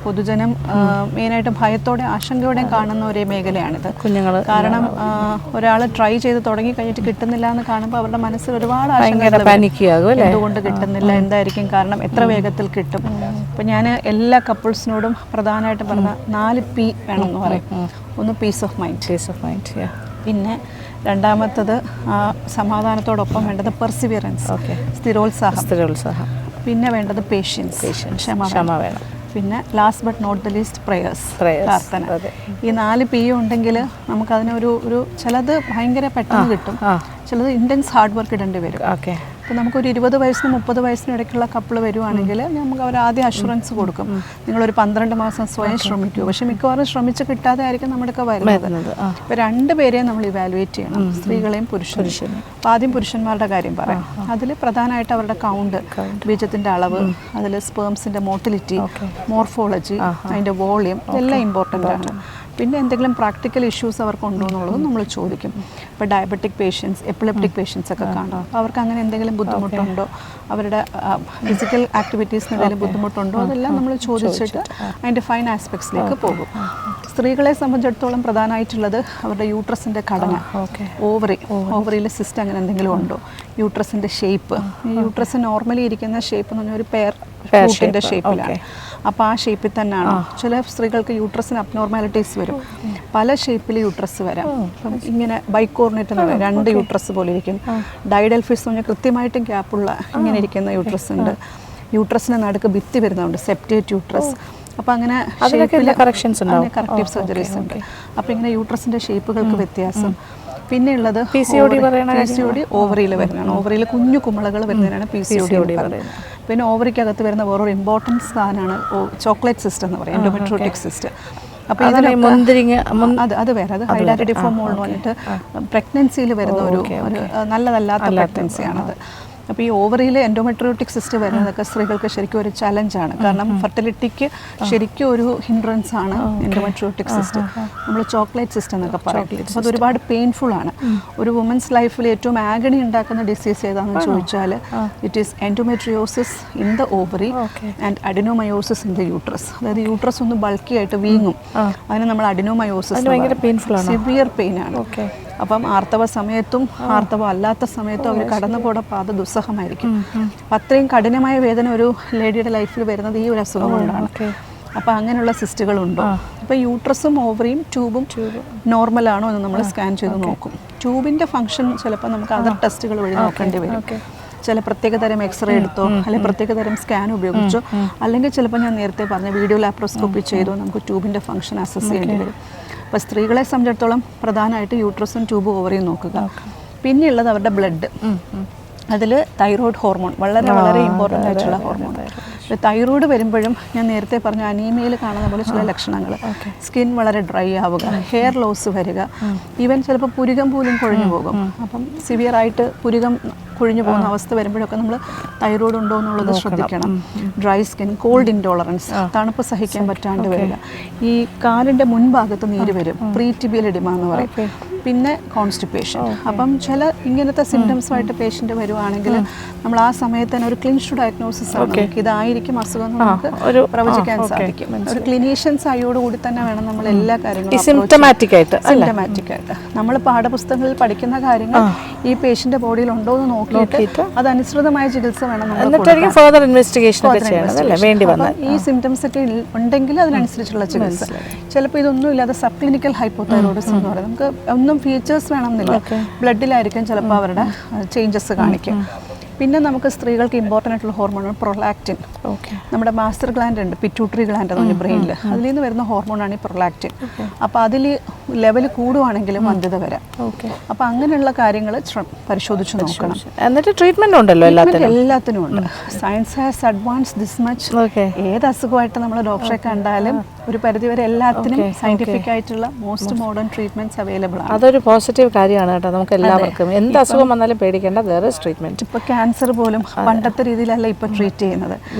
പൊതുജനം മെയിനായിട്ട് ഭയത്തോടെ ആശങ്കയോടെയും കാണുന്ന ഒരു മേഖലയാണിത്. കുഞ്ഞുങ്ങൾ കാരണം ഒരാൾ ട്രൈ ചെയ്ത് തുടങ്ങി കഴിഞ്ഞിട്ട് കിട്ടുന്നില്ല എന്ന് കാണുമ്പോൾ അവരുടെ മനസ്സിൽ ഒരുപാട് പാനിക്കാകും. എന്തുകൊണ്ട് കിട്ടുന്നില്ല, എന്തായിരിക്കും കാരണം, എത്ര വേഗത്തിൽ കിട്ടും. അപ്പോൾ ഞാൻ എല്ലാ കപ്പിൾസിനോടും പ്രധാനമായിട്ടും പറഞ്ഞ 4 P വേണമെന്ന് പറയും. ഒന്ന് പീസ് ഓഫ് മൈൻഡ്, പിന്നെ രണ്ടാമത്തത് സമാധാനത്തോടൊപ്പം വേണ്ടത് പെർസിവിയറൻസ്, സ്ഥിരോത്സാഹം, പിന്നെ വേണ്ടത് പേഷ്യൻസ്, ക്ഷമ വേണം. പിന്നെ last but not the least prayers, പ്രാർത്ഥന. ഈ 4 P ഉണ്ടെങ്കിൽ നമുക്കതിനൊരു ചിലത് ഭയങ്കര പെട്ടെന്ന് കിട്ടും, ചിലത് ഇൻറ്റൻസ് ഹാർഡ് വർക്ക് ഇടേണ്ടി വരും. അപ്പോൾ നമുക്കൊരു 20 വയസ്സിനും 30 വയസ്സിനും ഇടയ്ക്കുള്ള കപ്പിൾ വരുവാണെങ്കിൽ നമുക്ക് അവർ ആദ്യം അഷുറൻസ് കൊടുക്കും, നിങ്ങളൊരു 12 മാസം സ്വയം ശ്രമിക്കൂ. പക്ഷെ മിക്കവാറും ശ്രമിച്ച് കിട്ടാതെ ആയിരിക്കും നമ്മുടെയൊക്കെ വരുന്നത്. ഇപ്പോൾ 2 പേരെയും നമ്മൾ ഇവാലുവേറ്റ് ചെയ്യണം, സ്ത്രീകളെയും പുരുഷനെയും. അപ്പോൾ ആദ്യം പുരുഷന്മാരുടെ കാര്യം പറയാം. അതിൽ പ്രധാനമായിട്ട് അവരുടെ കൗണ്ട്, ബീജത്തിൻ്റെ അളവ്, അതിൽ സ്പേംസിൻ്റെ മോട്ടിലിറ്റി, മോർഫോളജി, അതിൻ്റെ വോളിയം, ഇതെല്ലാം ഇമ്പോർട്ടൻ്റ് ആണ്. പിന്നെ എന്തെങ്കിലും പ്രാക്ടിക്കൽ ഇഷ്യൂസ് അവർക്ക് ഉണ്ടോ എന്നുള്ളത് നമ്മൾ ചോദിക്കും. ഇപ്പോൾ ഡയബറ്റിക് പേഷ്യൻസ്, എപ്പിലെപ്റ്റിക് പേഷ്യൻസ് ഒക്കെ കാണും. അവർക്ക് അങ്ങനെ എന്തെങ്കിലും ബുദ്ധിമുട്ടുണ്ടോ, അവരുടെ ഫിസിക്കൽ ആക്ടിവിറ്റീസിന് എന്തെങ്കിലും ബുദ്ധിമുട്ടുണ്ടോ, അതെല്ലാം നമ്മൾ ചോദിച്ചിട്ട് അതിൻ്റെ ഫൈൻ ആസ്പെക്ട്സിലേക്ക് പോകും. സ്ത്രീകളെ സംബന്ധിച്ചിടത്തോളം പ്രധാനമായിട്ടുള്ളത് അവരുടെ യൂട്രസിൻ്റെ ഘടന, ഓവറിയിൽ സിസ്റ്റ് അങ്ങനെ എന്തെങ്കിലും ഉണ്ടോ, യൂട്രസിൻ്റെ ഷേപ്പ്. ഈ യൂട്രസ് നോർമലി ഇരിക്കുന്ന ഷേപ്പ് എന്ന് പറഞ്ഞാൽ ഒരു പെയറിൻ്റെ ഷേപ്പിലാണ്. അപ്പോൾ ആ ഷേപ്പിൽ തന്നെയാണോ. ചില സ്ത്രീകൾക്ക് യൂട്രസിന് അബ്നോർമാലിറ്റീസ് വരും, പല ഷേപ്പിൽ യൂട്രസ് വരാം. അപ്പം ഇങ്ങനെ ബൈക്കോർണേറ്റ് എന്ന് പറയും, 2 യൂട്രസ് പോലെ ഇരിക്കും. ഡൈഡൽഫിസ് എന്ന് പറഞ്ഞാൽ കൃത്യമായിട്ടും ഗ്യാപ്പുള്ള ഇങ്ങനെ ഇരിക്കുന്ന യൂട്രസ് ഉണ്ട്. യൂട്രസിന് നടുക്ക് ഭിത്തി വരുന്നുണ്ട്, സെപ്റ്റേറ്റ് യൂട്രസ്. അപ്പോൾ അങ്ങനെ കറക്റ്റീവ് സർജറീസ് ഉണ്ട്. അപ്പോൾ ഇങ്ങനെ യൂട്രസിൻ്റെ ഷേപ്പുകൾക്ക് വ്യത്യാസം. പിന്നെ ഉള്ളത് PCOD ഓവറിയിൽ വരുന്നതാണ്. ഓവറിയിൽ കുഞ്ഞു കുമിളകൾ വരുന്നതിനാണ് PCOD പറയുന്നത്. പിന്നെ ഓവറിക്കകത്ത് വരുന്ന വേറൊരു ഇമ്പോർട്ടൻറ്റ് സാധനമാണ് ചോക്ലേറ്റ് സിസ്റ്റം എന്ന് പറയും, എൻഡോമെട്രിയോട്ടിക് സിസ്റ്റം. അപ്പോൾ അത് വേറെ, അത് ഹൈഡാറ്റഡിഫോം മോൾ എന്ന് പറഞ്ഞിട്ട് പ്രഗ്നൻസിയിൽ വരുന്ന ഒരു നല്ലതല്ലാത്ത പ്രഗ്നൻസിയാണത്. അപ്പോൾ ഈ ഓവറിയിൽ എൻഡോമെട്രിയോട്ടിക് സിസ്റ്റ് വരുന്നതൊക്കെ സ്ത്രീകൾക്ക് ശരിക്കും ഒരു ചലഞ്ചാണ്. കാരണം ഫെർട്ടിലിറ്റിക്ക് ശരിക്കും ഒരു ഹിൻഡ്രൻസ് ആണ് എൻഡോമെട്രിയോട്ടിക് സിസ്റ്റ്. നമ്മൾ ചോക്ലേറ്റ് സിസ്റ്റം എന്നൊക്കെ പറയും. അപ്പോൾ അത് ഒരുപാട് പെയിൻഫുൾ ആണ്. ഒരു വുമൻസ് ലൈഫിൽ ഏറ്റവും ആഗണി ഉണ്ടാക്കുന്ന ഡിസീസ് ഏതാണെന്ന് ചോദിച്ചാൽ it is endometriosis in the ovary and adenomyosis in the uterus. അതായത് യൂട്രസ് ഒന്ന് ബൾക്കി ആയിട്ട് വീങ്ങും, അതിന് നമ്മൾ അഡിനോമയോസിസ്, സിവിയർ പെയിൻ ആണ്. അപ്പം ആർത്തവ സമയത്തും ആർത്തവം അല്ലാത്ത സമയത്തും അവർ കടന്നു പോയ പാത ദുസ്സഹമായിരിക്കും. അപ്പം അത്രയും കഠിനമായ വേദന ഒരു ലേഡിയുടെ ലൈഫിൽ വരുന്നത് ഈ ഒരു അസുഖം കൊണ്ടാണ്. അപ്പോൾ അങ്ങനെയുള്ള സിസ്റ്റുകളുണ്ടോ. അപ്പോൾ യൂട്രസും ഓവറിയും ട്യൂബും നോർമലാണോ എന്ന് നമ്മൾ സ്കാൻ ചെയ്ത് നോക്കും. ട്യൂബിൻ്റെ ഫംഗ്ഷൻ ചിലപ്പോൾ നമുക്ക് അതർ ടെസ്റ്റുകൾ വഴി നോക്കേണ്ടി വരും. ചില പ്രത്യേകതരം എക്സ്റേ എടുത്തോ, അല്ലെങ്കിൽ പ്രത്യേകതരം സ്കാൻ ഉപയോഗിച്ചോ, അല്ലെങ്കിൽ ചിലപ്പോൾ ഞാൻ നേരത്തെ പറഞ്ഞ വീഡിയോ ലാപ്രോസ്കോപ്പി ചെയ്തോ നമുക്ക് ട്യൂബിൻ്റെ ഫംഗ്ഷൻ അസസ് ചെയ്യേണ്ടി വരും. അപ്പോൾ സ്ത്രീകളെ സംബന്ധിച്ചിടത്തോളം പ്രധാനമായിട്ട് യൂട്രസും ട്യൂബും ഓവറിയും നോക്കുക. പിന്നെയുള്ളത് അവരുടെ ബ്ലഡ്. അതിൽ തൈറോയ്ഡ് ഹോർമോൺ വളരെ വളരെ ഇമ്പോർട്ടൻ്റ് ആയിട്ടുള്ള ഹോർമോൺ. തൈറോയ്ഡ് വരുമ്പോഴും ഞാൻ നേരത്തെ പറഞ്ഞ അനീമിയയിൽ കാണുന്ന പോലെ ചില ലക്ഷണങ്ങൾ, സ്കിൻ വളരെ ഡ്രൈ ആവുക, ഹെയർ ലോസ് വരിക, ഈവൻ ചിലപ്പോൾ പുരുകം പോലും കൊഴിഞ്ഞു പോകും. അപ്പം സിവിയറായിട്ട് പുരുകം കൊഴിഞ്ഞു പോകുന്ന അവസ്ഥ വരുമ്പോഴൊക്കെ നമ്മൾ തൈറോയ്ഡ് ഉണ്ടോ എന്നുള്ളത് ശ്രദ്ധിക്കണം. ഡ്രൈ സ്കിൻ, കോൾഡ് ഇൻടോളറൻസ്, തണുപ്പ് സഹിക്കാൻ പറ്റാണ്ട് വരിക, ഈ കാലിൻ്റെ മുൻഭാഗത്ത് നീര് വരും, പ്രീറ്റിബിയൽ എഡിമ എന്ന് പറയും. പിന്നെ കോൺസ്റ്റിപ്പേഷൻ. അപ്പം ചില ഇങ്ങനത്തെ സിംറ്റംസുമായിട്ട് പേഷ്യൻ്റ് വരുവാണെങ്കിൽ നമ്മൾ ആ സമയത്ത് തന്നെ ഒരു ക്ലിനിഷ് ഡയഗ്നോസിസ് ആണ്, ഇതായിരിക്കും അസുഖം എന്ന് നമുക്ക് പ്രവചിക്കാൻ സാധിക്കും. ഒരു ക്ലിനീഷ്യൻസ് ആയോടുകൂടി തന്നെ വേണം നമ്മൾ എല്ലാ കാര്യങ്ങളും സിംറ്റമാറ്റിക് ആയിട്ട് നമ്മൾ പാഠപുസ്തകങ്ങളിൽ പഠിക്കുന്ന കാര്യങ്ങൾ ഈ പേഷ്യൻ്റെ ബോഡിയിൽ ഉണ്ടോ എന്ന് നോക്കിയിട്ട് അതനുസൃതമായ ചികിത്സ വേണം നമ്മൾ. ഈ സിംറ്റംസ് ഒക്കെ ഉണ്ടെങ്കിൽ അതിനനുസരിച്ചുള്ള ചികിത്സ. ചിലപ്പോൾ ഇതൊന്നും ഇല്ലാതെ സബ് ക്ലിനിക്കൽ ഹൈപ്പോതൈറോയിഡിസം എന്ന് പറയുന്നത്, നമുക്ക് ഒന്നും ഫീച്ചേഴ്സ് വേണമെന്നില്ല, ബ്ലഡിലായിരിക്കും ചിലപ്പോൾ അവരുടെ ചേഞ്ചസ് കാണിക്കും. പിന്നെ നമുക്ക് സ്ത്രീകൾക്ക് ഇമ്പോർട്ടൻ്റ് ആയിട്ടുള്ള ഹോർമോണാണ് പ്രൊലാക്റ്റിൻ. നമ്മുടെ മാസ്റ്റർ ഗ്ലാൻഡ് ഉണ്ട്, പിറ്റ്യൂട്ടറി ഗ്ലാൻഡ് എന്ന് പറഞ്ഞ ബ്രെയിനിൽ, അതിൽ നിന്ന് വരുന്ന ഹോർമോണാണ് ഈ പ്രൊലാക്റ്റിൻ. അപ്പോൾ അതിൽ ലെവൽ കൂടുവാണെങ്കിലും വന്ധ്യത വരാം. അപ്പോൾ അങ്ങനെയുള്ള കാര്യങ്ങൾ പരിശോധിച്ച് നോക്കണം. എന്നിട്ട് ട്രീറ്റ്മെന്റ് ഉണ്ടല്ലോ, എല്ലാത്തിനും ഉണ്ട്. Science has advance this much. ഏത് അസുഖമായിട്ട് നമ്മൾ ഡോക്ടറെ കണ്ടാലും ഒരു പരിധിവരെ എല്ലാത്തിനും സയന്റിഫിക് ആയിട്ടുള്ള മോസ്റ്റ് മോഡേൺ ട്രീറ്റ്മെന്റ്സ് അവൈലബിൾ ആണ്. അതൊരു പോസിറ്റീവ് കാര്യമാണ് കേട്ടോ നമുക്ക് എല്ലാവർക്കും. എന്ത് അസുഖം വന്നാലും പേടിക്കേണ്ട, there is treatment. ഇപ്പോൾ ക്യാൻസർ പോലും പണ്ടത്തെ രീതിയിലല്ല ഇപ്പോൾ ട്രീറ്റ് ചെയ്യുന്നത്.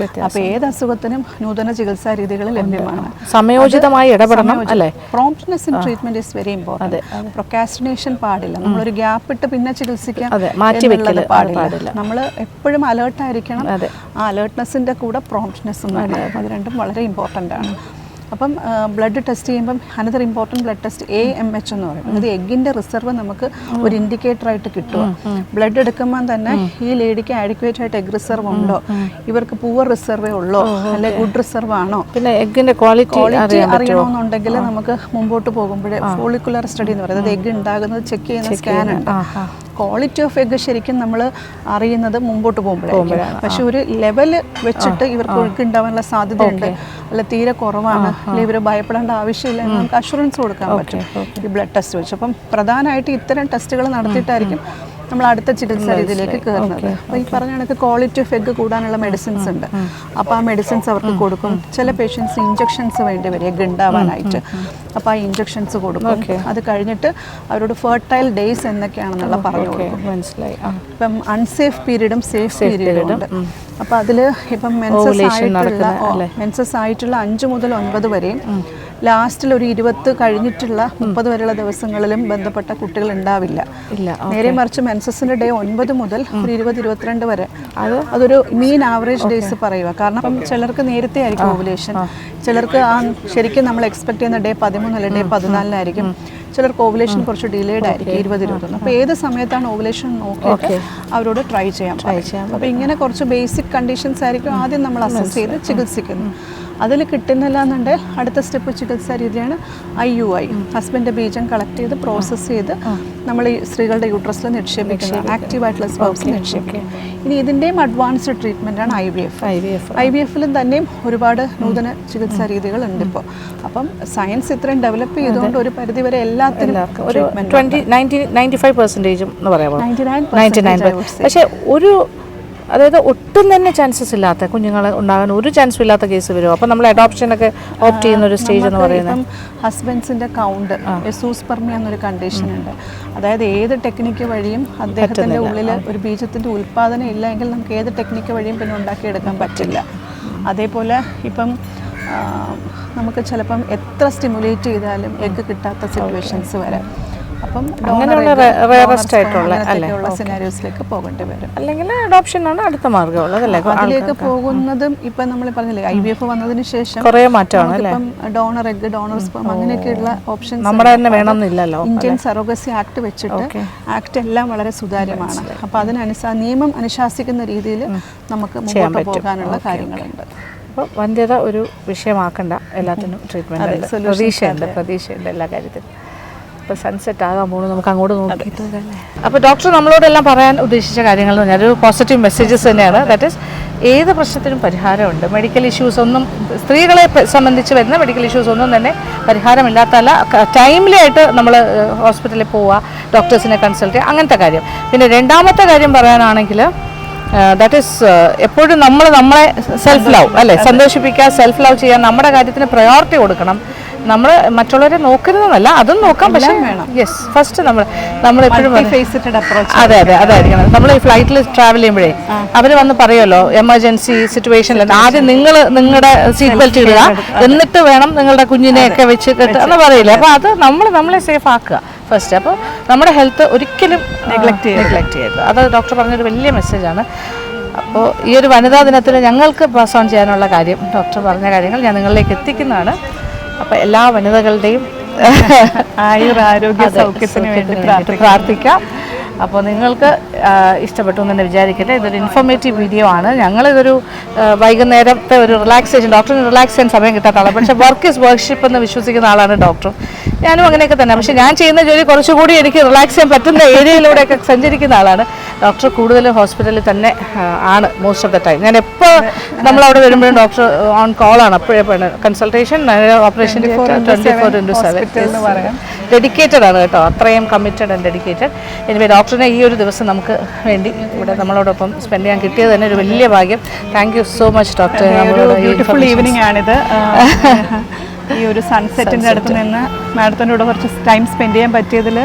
അപ്പോൾ ഏത് അസുഖത്തിനും നൂതന ചികിത്സാ രീതികൾ ലഭ്യമാണ്. സമയോചിതമായി ഇടപെടണം അല്ലേ? Promptness in treatment is very important. Procrastination പാടില്ല. നമ്മളൊരു ഗ്യാപ്പ് ഇട്ട് പിന്നെ ചികിത്സിക്കാൻ പാടില്ല. നമ്മൾ എപ്പോഴും അലേർട്ടായിരിക്കണം. ആ അലേർട്ട്നെസ്സിന്റെ കൂടെ പ്രോംപ്റ്റ്നെസ്സും വേണം. അത് രണ്ടും വളരെ ഇമ്പോർട്ടൻ്റ് ആണ്. അപ്പം ബ്ലഡ് ടെസ്റ്റ് ചെയ്യുമ്പം another important blood test AMH എന്ന് പറയും. അതായത് എഗ്ഗിൻ്റെ റിസർവ് നമുക്ക് ഒരു ഇൻഡിക്കേറ്ററായിട്ട് കിട്ടുക. ബ്ലഡ് എടുക്കുമ്പോൾ തന്നെ ഈ ലേഡിക്ക് ആഡിക്വേറ്റ് ആയിട്ട് എഗ് റിസർവ് ഉണ്ടോ, ഇവർക്ക് പൂവർ റിസർവേ ഉള്ളോ, അല്ലെങ്കിൽ ഗുഡ് റിസർവ് ആണോ, പിന്നെ എഗ്ഗിൻ്റെ ക്വാളിറ്റി അറിയണമെന്നുണ്ടെങ്കിൽ നമുക്ക് മുമ്പോട്ട് പോകുമ്പോഴേ ഫോളിക്കുലർ സ്റ്റഡി എന്ന് പറയുന്നത് എഗ്ഗ് ഉണ്ടാകുന്നത് ചെക്ക് ചെയ്യുന്ന സ്കാൻ ഉണ്ട്. ക്വാളിറ്റി ഓഫ് എഗ്ഗ് ശരിക്കും നമ്മൾ അറിയുന്നത് മുമ്പോട്ട് പോകുമ്പോഴാണ്. പക്ഷെ ഒരു ലെവൽ വെച്ചിട്ട് ഇവർക്ക് ഒഴുക്ക് ഉണ്ടാവാനുള്ള സാധ്യതയുണ്ട്, അല്ല തീരെ കുറവാണ്, അല്ലെങ്കിൽ ഇവർ ഭയപ്പെടേണ്ട ആവശ്യമില്ല എന്ന് നമുക്ക് അഷുറൻസ് കൊടുക്കാൻ പറ്റും ഈ ബ്ലഡ് ടെസ്റ്റ് വെച്ച്. അപ്പം പ്രധാനമായിട്ട് ഇത്തരം ടെസ്റ്റുകൾ നടത്തിയിട്ടായിരിക്കും നമ്മൾ അടുത്ത ചികിത്സാ രീതിയിലേക്ക് കയറുന്നത്. അപ്പോൾ ഈ പറഞ്ഞ കണക്ക് ക്വാളിറ്റി ഓഫ് എഗ്ഗ് കൂടാനുള്ള മെഡിസിൻസ് ഉണ്ട്. അപ്പോൾ ആ മെഡിസിൻസ് അവർക്ക് കൊടുക്കും. ചില പേഷ്യൻസ് ഇഞ്ചക്ഷൻസ് വേണ്ടി വരും എഗ്ഗ് ഉണ്ടാവാനായിട്ട്. അപ്പോൾ ആ ഇഞ്ചക്ഷൻസ് കൊടുക്കും. അത് കഴിഞ്ഞിട്ട് അവരോട് ഫെർട്ടൈൽ ഡേയ്സ് എന്നൊക്കെയാണെന്നുള്ള പറഞ്ഞു കൊടുക്കും. മനസ്സിലായി. ഇപ്പം അൺസേഫ് പീരീഡും സേഫ് പീരീഡും ഉണ്ട്. അപ്പോൾ അതിൽ ഇപ്പം മെൻസസ് ആയിട്ടുള്ള 5 മുതൽ 9 വരെയും ലാസ്റ്റിൽ ഒരു 20 കഴിഞ്ഞിട്ടുള്ള 30 വരെയുള്ള ദിവസങ്ങളിലും ബന്ധപ്പെട്ട കുട്ടികൾ ഉണ്ടാവില്ല. നേരെ മറിച്ച് മെൻസസിന്റെ ഡേ 9 മുതൽ ഒരു 20-22 വരെ അതൊരു മീൻ ആവറേജ് ഡേയ്സ് പറയുക. കാരണം ഇപ്പം ചിലർക്ക് നേരത്തെ ആയിരിക്കും ഓവുലേഷൻ, ചിലർക്ക് ശരിക്കും നമ്മൾ എക്സ്പെക്ട് ചെയ്യുന്ന ഡേ 13 അല്ലെ ഡേ 14 ചിലർക്ക് ഓവുലേഷൻ കുറച്ച് ഡിലേഡ് ആയിരിക്കും 20-21. അപ്പോൾ ഏത് സമയത്താണ് ഓവുലേഷൻ നോക്കിയിട്ട് അവരോട് ട്രൈ ചെയ്യാം. അപ്പോൾ ഇങ്ങനെ കുറച്ച് ബേസിക് കണ്ടീഷൻസ് ആയിരിക്കും ആദ്യം നമ്മൾ അസസ് ചെയ്ത് ചികിത്സിക്കുന്നത്. അതിൽ കിട്ടുന്നില്ല എന്നുണ്ടെങ്കിൽ അടുത്ത സ്റ്റെപ്പ് ചികിത്സാ രീതിയാണ് IUI, ഹസ്ബൻഡ് ബീജം കളക്ട് ചെയ്ത് പ്രോസസ്സ് ചെയ്ത് നമ്മൾ ഈ സ്ത്രീകളുടെ യൂട്രസിൽ നിക്ഷേപിക്കുന്നത്, ആക്റ്റീവായിട്ടുള്ള സ്പേംസ് നിക്ഷേപിക്കും. ഇനി ഇതിൻ്റെയും അഡ്വാൻസ്ഡ് ട്രീറ്റ്മെൻറ്റാണ് IVF-ലും തന്നെയും ഒരുപാട് നൂതന ചികിത്സാ രീതികൾ ഉണ്ട് ഇപ്പോൾ. അപ്പം സയൻസ് ഇത്രയും ഡെവലപ്പ് ചെയ്തുകൊണ്ട് ഒരു പരിധിവരെ എല്ലാത്തിനും ഒരു 95% എന്ന് പറയാമോ? 99%. പക്ഷേ ഒരു അതായത് ഒട്ടും തന്നെ ചാൻസസ് ഇല്ലാത്ത കുഞ്ഞുങ്ങൾ ഉണ്ടാകാൻ ഒരു ചാൻസും ഇല്ലാത്ത കേസ് വരുമോ? അപ്പം നമ്മൾ അഡോപ്ഷനൊക്കെ ഓപ്റ്റ് ചെയ്യുന്ന ഒരു സ്റ്റേജ് എന്ന് പറയുന്നത് ഹസ്ബൻഡ്സിൻ്റെ കൗണ്ട് എസൂസ്പെർമിയ എന്നൊരു കണ്ടീഷൻ ഉണ്ട്. അതായത് ഏത് ടെക്നിക്ക് വഴിയും അദ്ദേഹത്തിൻ്റെ ഉള്ളിൽ ഒരു ബീജത്തിൻ്റെ ഉൽപ്പാദനം ഇല്ലെങ്കിൽ നമുക്ക് ഏത് ടെക്നിക്ക് വഴിയും പിന്നെ ഉണ്ടാക്കിയെടുക്കാൻ പറ്റില്ല. അതേപോലെ ഇപ്പം നമുക്ക് ചിലപ്പം എത്ര സ്റ്റിമുലേറ്റ് ചെയ്താലും എഗ്ഗ് കിട്ടാത്ത സിറ്റുവേഷൻസ് വരാം. അപ്പം സിനാരിയോസിലേക്ക് പോകേണ്ടി വരും. അല്ലെങ്കിൽ അഡോപ്ഷനാണ് അടുത്ത മാർഗ്ഗമുള്ളത് അല്ലേ? അതിലേക്ക് പോകുന്നതും ഇപ്പം നമ്മൾ പറഞ്ഞില്ലേ IVF വന്നതിന് ശേഷം കുറേ മാറ്റമാണ്. ഇപ്പം ഡോണർ എഗ്ഗ്, ഡോണർ സ്പെർം അങ്ങനെയൊക്കെയുള്ള ഓപ്ഷൻസ് നമ്മുടെ തന്നെ വേണമെന്നില്ലല്ലോ. ഇന്ത്യൻ സറോഗസി ആക്ട് വെച്ചിട്ട് ആക്ട് എല്ലാം വളരെ സുതാര്യമാണ്. അപ്പം നിയമം അനുശാസിക്കുന്ന രീതിയിൽ നമുക്ക് മുമ്പോട്ട് പോകാനുള്ള കാര്യങ്ങളുണ്ട്. അപ്പോൾ വന്ധ്യത ഒരു വിഷയമാക്കണ്ട, എല്ലാത്തിനും ട്രീറ്റ്മെൻറ്റ് പ്രതീക്ഷയുണ്ട് എല്ലാ കാര്യത്തിലും. ഇപ്പോൾ സൺസെറ്റ് ആകാൻ പോകുന്നു, നമുക്ക് അങ്ങോട്ട് നോക്കിയിട്ട്. അപ്പോൾ ഡോക്ടർ നമ്മളോടെല്ലാം പറയാൻ ഉദ്ദേശിച്ച കാര്യങ്ങൾ എന്ന് പറഞ്ഞാൽ ഒരു പോസിറ്റീവ് മെസ്സേജസ് തന്നെയാണ്. ദാറ്റ് ഈസ് ഏത് പ്രശ്നത്തിനും പരിഹാരമുണ്ട്. മെഡിക്കൽ ഇഷ്യൂസ് ഒന്നും സ്ത്രീകളെ സംബന്ധിച്ച് വരുന്ന മെഡിക്കൽ ഇഷ്യൂസ് ഒന്നും തന്നെ പരിഹാരമില്ലാത്തല്ല. ടൈംലി ആയിട്ട് നമ്മൾ ഹോസ്പിറ്റലിൽ പോവുക, ഡോക്ടേഴ്സിനെ കൺസൾട്ട് ചെയ്യുക, അങ്ങനത്തെ കാര്യം. പിന്നെ രണ്ടാമത്തെ കാര്യം പറയാനാണെങ്കിൽ ദാറ്റ് ഈസ് എപ്പോഴും നമ്മളെ സെൽഫ് ലവ് അല്ലേ, സന്തോഷിപ്പിക്കുക, സെൽഫ് ലവ് ചെയ്യാൻ, നമ്മുടെ കാര്യത്തിന് പ്രയോറിറ്റി കൊടുക്കണം. നമ്മൾ മറ്റുള്ളവരെ നോക്കരുതെന്നല്ല, അതും നോക്കാം, പക്ഷേ യെസ് ഫസ്റ്റ് നമ്മൾ എപ്പോഴും അതെ അതായിരിക്കണം. നമ്മൾ ഈ ഫ്ലൈറ്റിൽ ട്രാവൽ ചെയ്യുമ്പോഴേ അവർ വന്ന് പറയുമല്ലോ എമർജൻസി സിറ്റുവേഷനിൽ ആദ്യം നിങ്ങളുടെ സീറ്റ് ബെൽറ്റ് ഇടുക, എന്നിട്ട് വേണം നിങ്ങളുടെ കുഞ്ഞിനെയൊക്കെ വെച്ച് കെട്ടുക എന്ന് പറയില്ലേ. അപ്പോൾ അത് നമ്മളെ സേഫ് ആക്കുക ഫസ്റ്റ്. അപ്പോൾ നമ്മുടെ ഹെൽത്ത് ഒരിക്കലും നെഗ്ലക്റ്റ് ചെയ്യരുത്. അത് ഡോക്ടർ പറഞ്ഞൊരു വലിയ മെസ്സേജാണ്. അപ്പോൾ ഈ ഒരു വനിതാ ദിനത്തിൽ ഞങ്ങൾക്ക് പാസ് ഓൺ ചെയ്യാനുള്ള കാര്യം, ഡോക്ടർ പറഞ്ഞ കാര്യങ്ങൾ ഞാൻ നിങ്ങളിലേക്ക് എത്തിക്കുന്നതാണ്. അപ്പോൾ എല്ലാ വനിതകളുടെയും ആരോഗ്യ സൗഖ്യത്തിന് വേണ്ടി പ്രാർത്ഥിക്കാം. അപ്പോൾ നിങ്ങൾക്ക് ഇഷ്ടപ്പെട്ടു എന്ന് തന്നെ വിചാരിക്കട്ടെ. ഇതൊരു ഇൻഫോർമേറ്റീവ് വീഡിയോ ആണ്. ഞങ്ങളിതൊരു വൈകുന്നേരത്തെ ഒരു റിലാക്സേഷൻ, ഡോക്ടറിന് റിലാക്സ് ചെയ്യാൻ സമയം കിട്ടാത്ത ആളാണ്. പക്ഷേ വർക്ക് ഈസ് വർക്ക്ഷിപ്പ് എന്ന് വിശ്വസിക്കുന്ന ആളാണ് ഡോക്ടറും. ഞാനും അങ്ങനെയൊക്കെ തന്നെ. പക്ഷേ ഞാൻ ചെയ്യുന്ന ജോലി കുറച്ചുകൂടി എനിക്ക് റിലാക്സ് ചെയ്യാൻ പറ്റുന്ന ഏരിയയിലൂടെയൊക്കെ സഞ്ചരിക്കുന്ന ആളാണ്. ഡോക്ടർ കൂടുതലും ഹോസ്പിറ്റലിൽ തന്നെ ആണ് മോസ്റ്റ് ഓഫ് ദ ടൈം. ഞാൻ എപ്പോൾ നമ്മളവിടെ വരുമ്പോഴും ഡോക്ടർ ഓൺ കോളാണ്. അപ്പോഴേ കൺസൾട്ടേഷൻ, ഓപ്പറേഷൻ 24/7 ഡെഡിക്കേറ്റഡ് ആണ് കേട്ടോ. അത്രയും കമ്മിറ്റഡ് ആൻഡ് ഡെഡിക്കേറ്റഡ്. എനിവേ ഡോക്ടറിനെ ഈ ഒരു ദിവസം നമുക്ക് വേണ്ടി ഇവിടെ നമ്മളോടൊപ്പം സ്പെൻഡ് ചെയ്യാൻ കിട്ടിയത് തന്നെ ഒരു വലിയ ഭാഗ്യം. Thank you so much doctor. Beautiful evening ആണിത്. ഈ ഒരു സൺസെറ്റിൻ്റെ അടുത്ത് നിന്ന് മാഡത്തിൻ്റെ കൂടെ കുറച്ച് ടൈം സ്പെൻഡ് ചെയ്യാൻ പറ്റിയതിൽ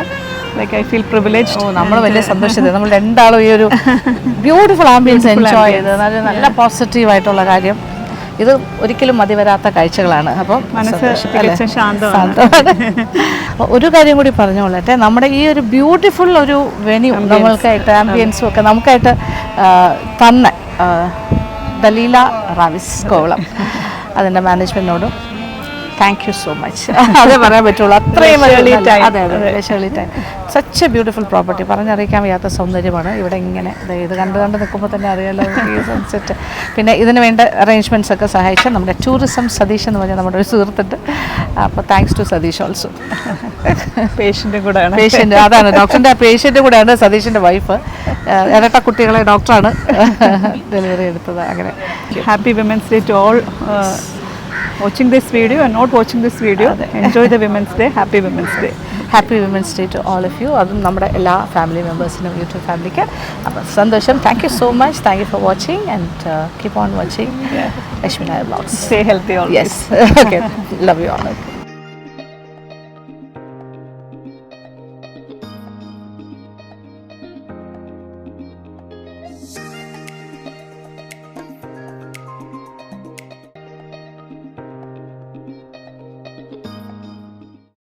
like I feel privileged. നമ്മൾ വലിയ സന്തോഷത്തിൽ നമ്മൾ രണ്ടാളും ഈ ഒരു ബ്യൂട്ടിഫുൾ ആംബിയൻസ് എൻജോയ് ചെയ്ത് നല്ല പോസിറ്റീവായിട്ടുള്ള കാര്യം. ഇത് ഒരിക്കലും മതി വരാത്ത കാഴ്ചകളാണ്. അപ്പം മനസ്സ് തികച്ചും ശാന്തമാണ്. അപ്പോൾ ഒരു കാര്യം കൂടി പറഞ്ഞോളട്ടെ, നമ്മുടെ ഈ ഒരു ബ്യൂട്ടിഫുൾ ഒരു വെന്യൂ നമ്മൾക്കായിട്ട് ആംബിയൻസും ഒക്കെ നമുക്കായിട്ട് തന്നെ ദലീല റാവിസ് കോവളം അതിൻ്റെ മാനേജ്മെൻറ്റിനോടും താങ്ക് യു സോ മച്ച്. അതേ പറയാൻ പറ്റുള്ളൂ. അത്രയും സച്ച് എ ബ്യൂട്ടിഫുൾ പ്രോപ്പർട്ടി, പറഞ്ഞറിയിക്കാൻ വയ്യാത്ത സൗന്ദര്യമാണ്. ഇവിടെ ഇങ്ങനെ ഇത് കണ്ട് നിൽക്കുമ്പോൾ തന്നെ അറിയാലോ ഈ സൺസെറ്റ്. പിന്നെ ഇതിന് വേണ്ട അറേഞ്ച്മെൻറ്റ്സ് ഒക്കെ സഹായിച്ച നമ്മുടെ ടൂറിസം സതീഷ് എന്ന് പറഞ്ഞാൽ നമ്മുടെ ഒരു സുഹൃത്തുണ്ട്. അപ്പോൾ thanks to Satish also. Patient കൂടെയാണ്. പേഷ്യൻ്റ് അതാണ് ഡോക്ടറിൻ്റെ പേഷ്യൻ്റ് കൂടെയാണ് സതീഷിൻ്റെ വൈഫ്. ഇരട്ട കുട്ടികളെ ഡോക്ടറാണ് ഡെലിവറി എടുത്തത്. അങ്ങനെ happy women's day to all watching this video and not watching this video. Enjoy the Women's Day. Happy Women's Day. Happy women's day to all of you. അതും നമ്മുടെ എല്ലാ ഫാമിലി മെമ്പേഴ്സിനും യൂട്യൂബ് ഫാമിലിക്ക്. അപ്പോൾ സന്തോഷം. Thank you so much. Thank you for watching and keep on watching Lakshmi Nair vlogs. Stay healthy always. Yes. Okay. Love you all.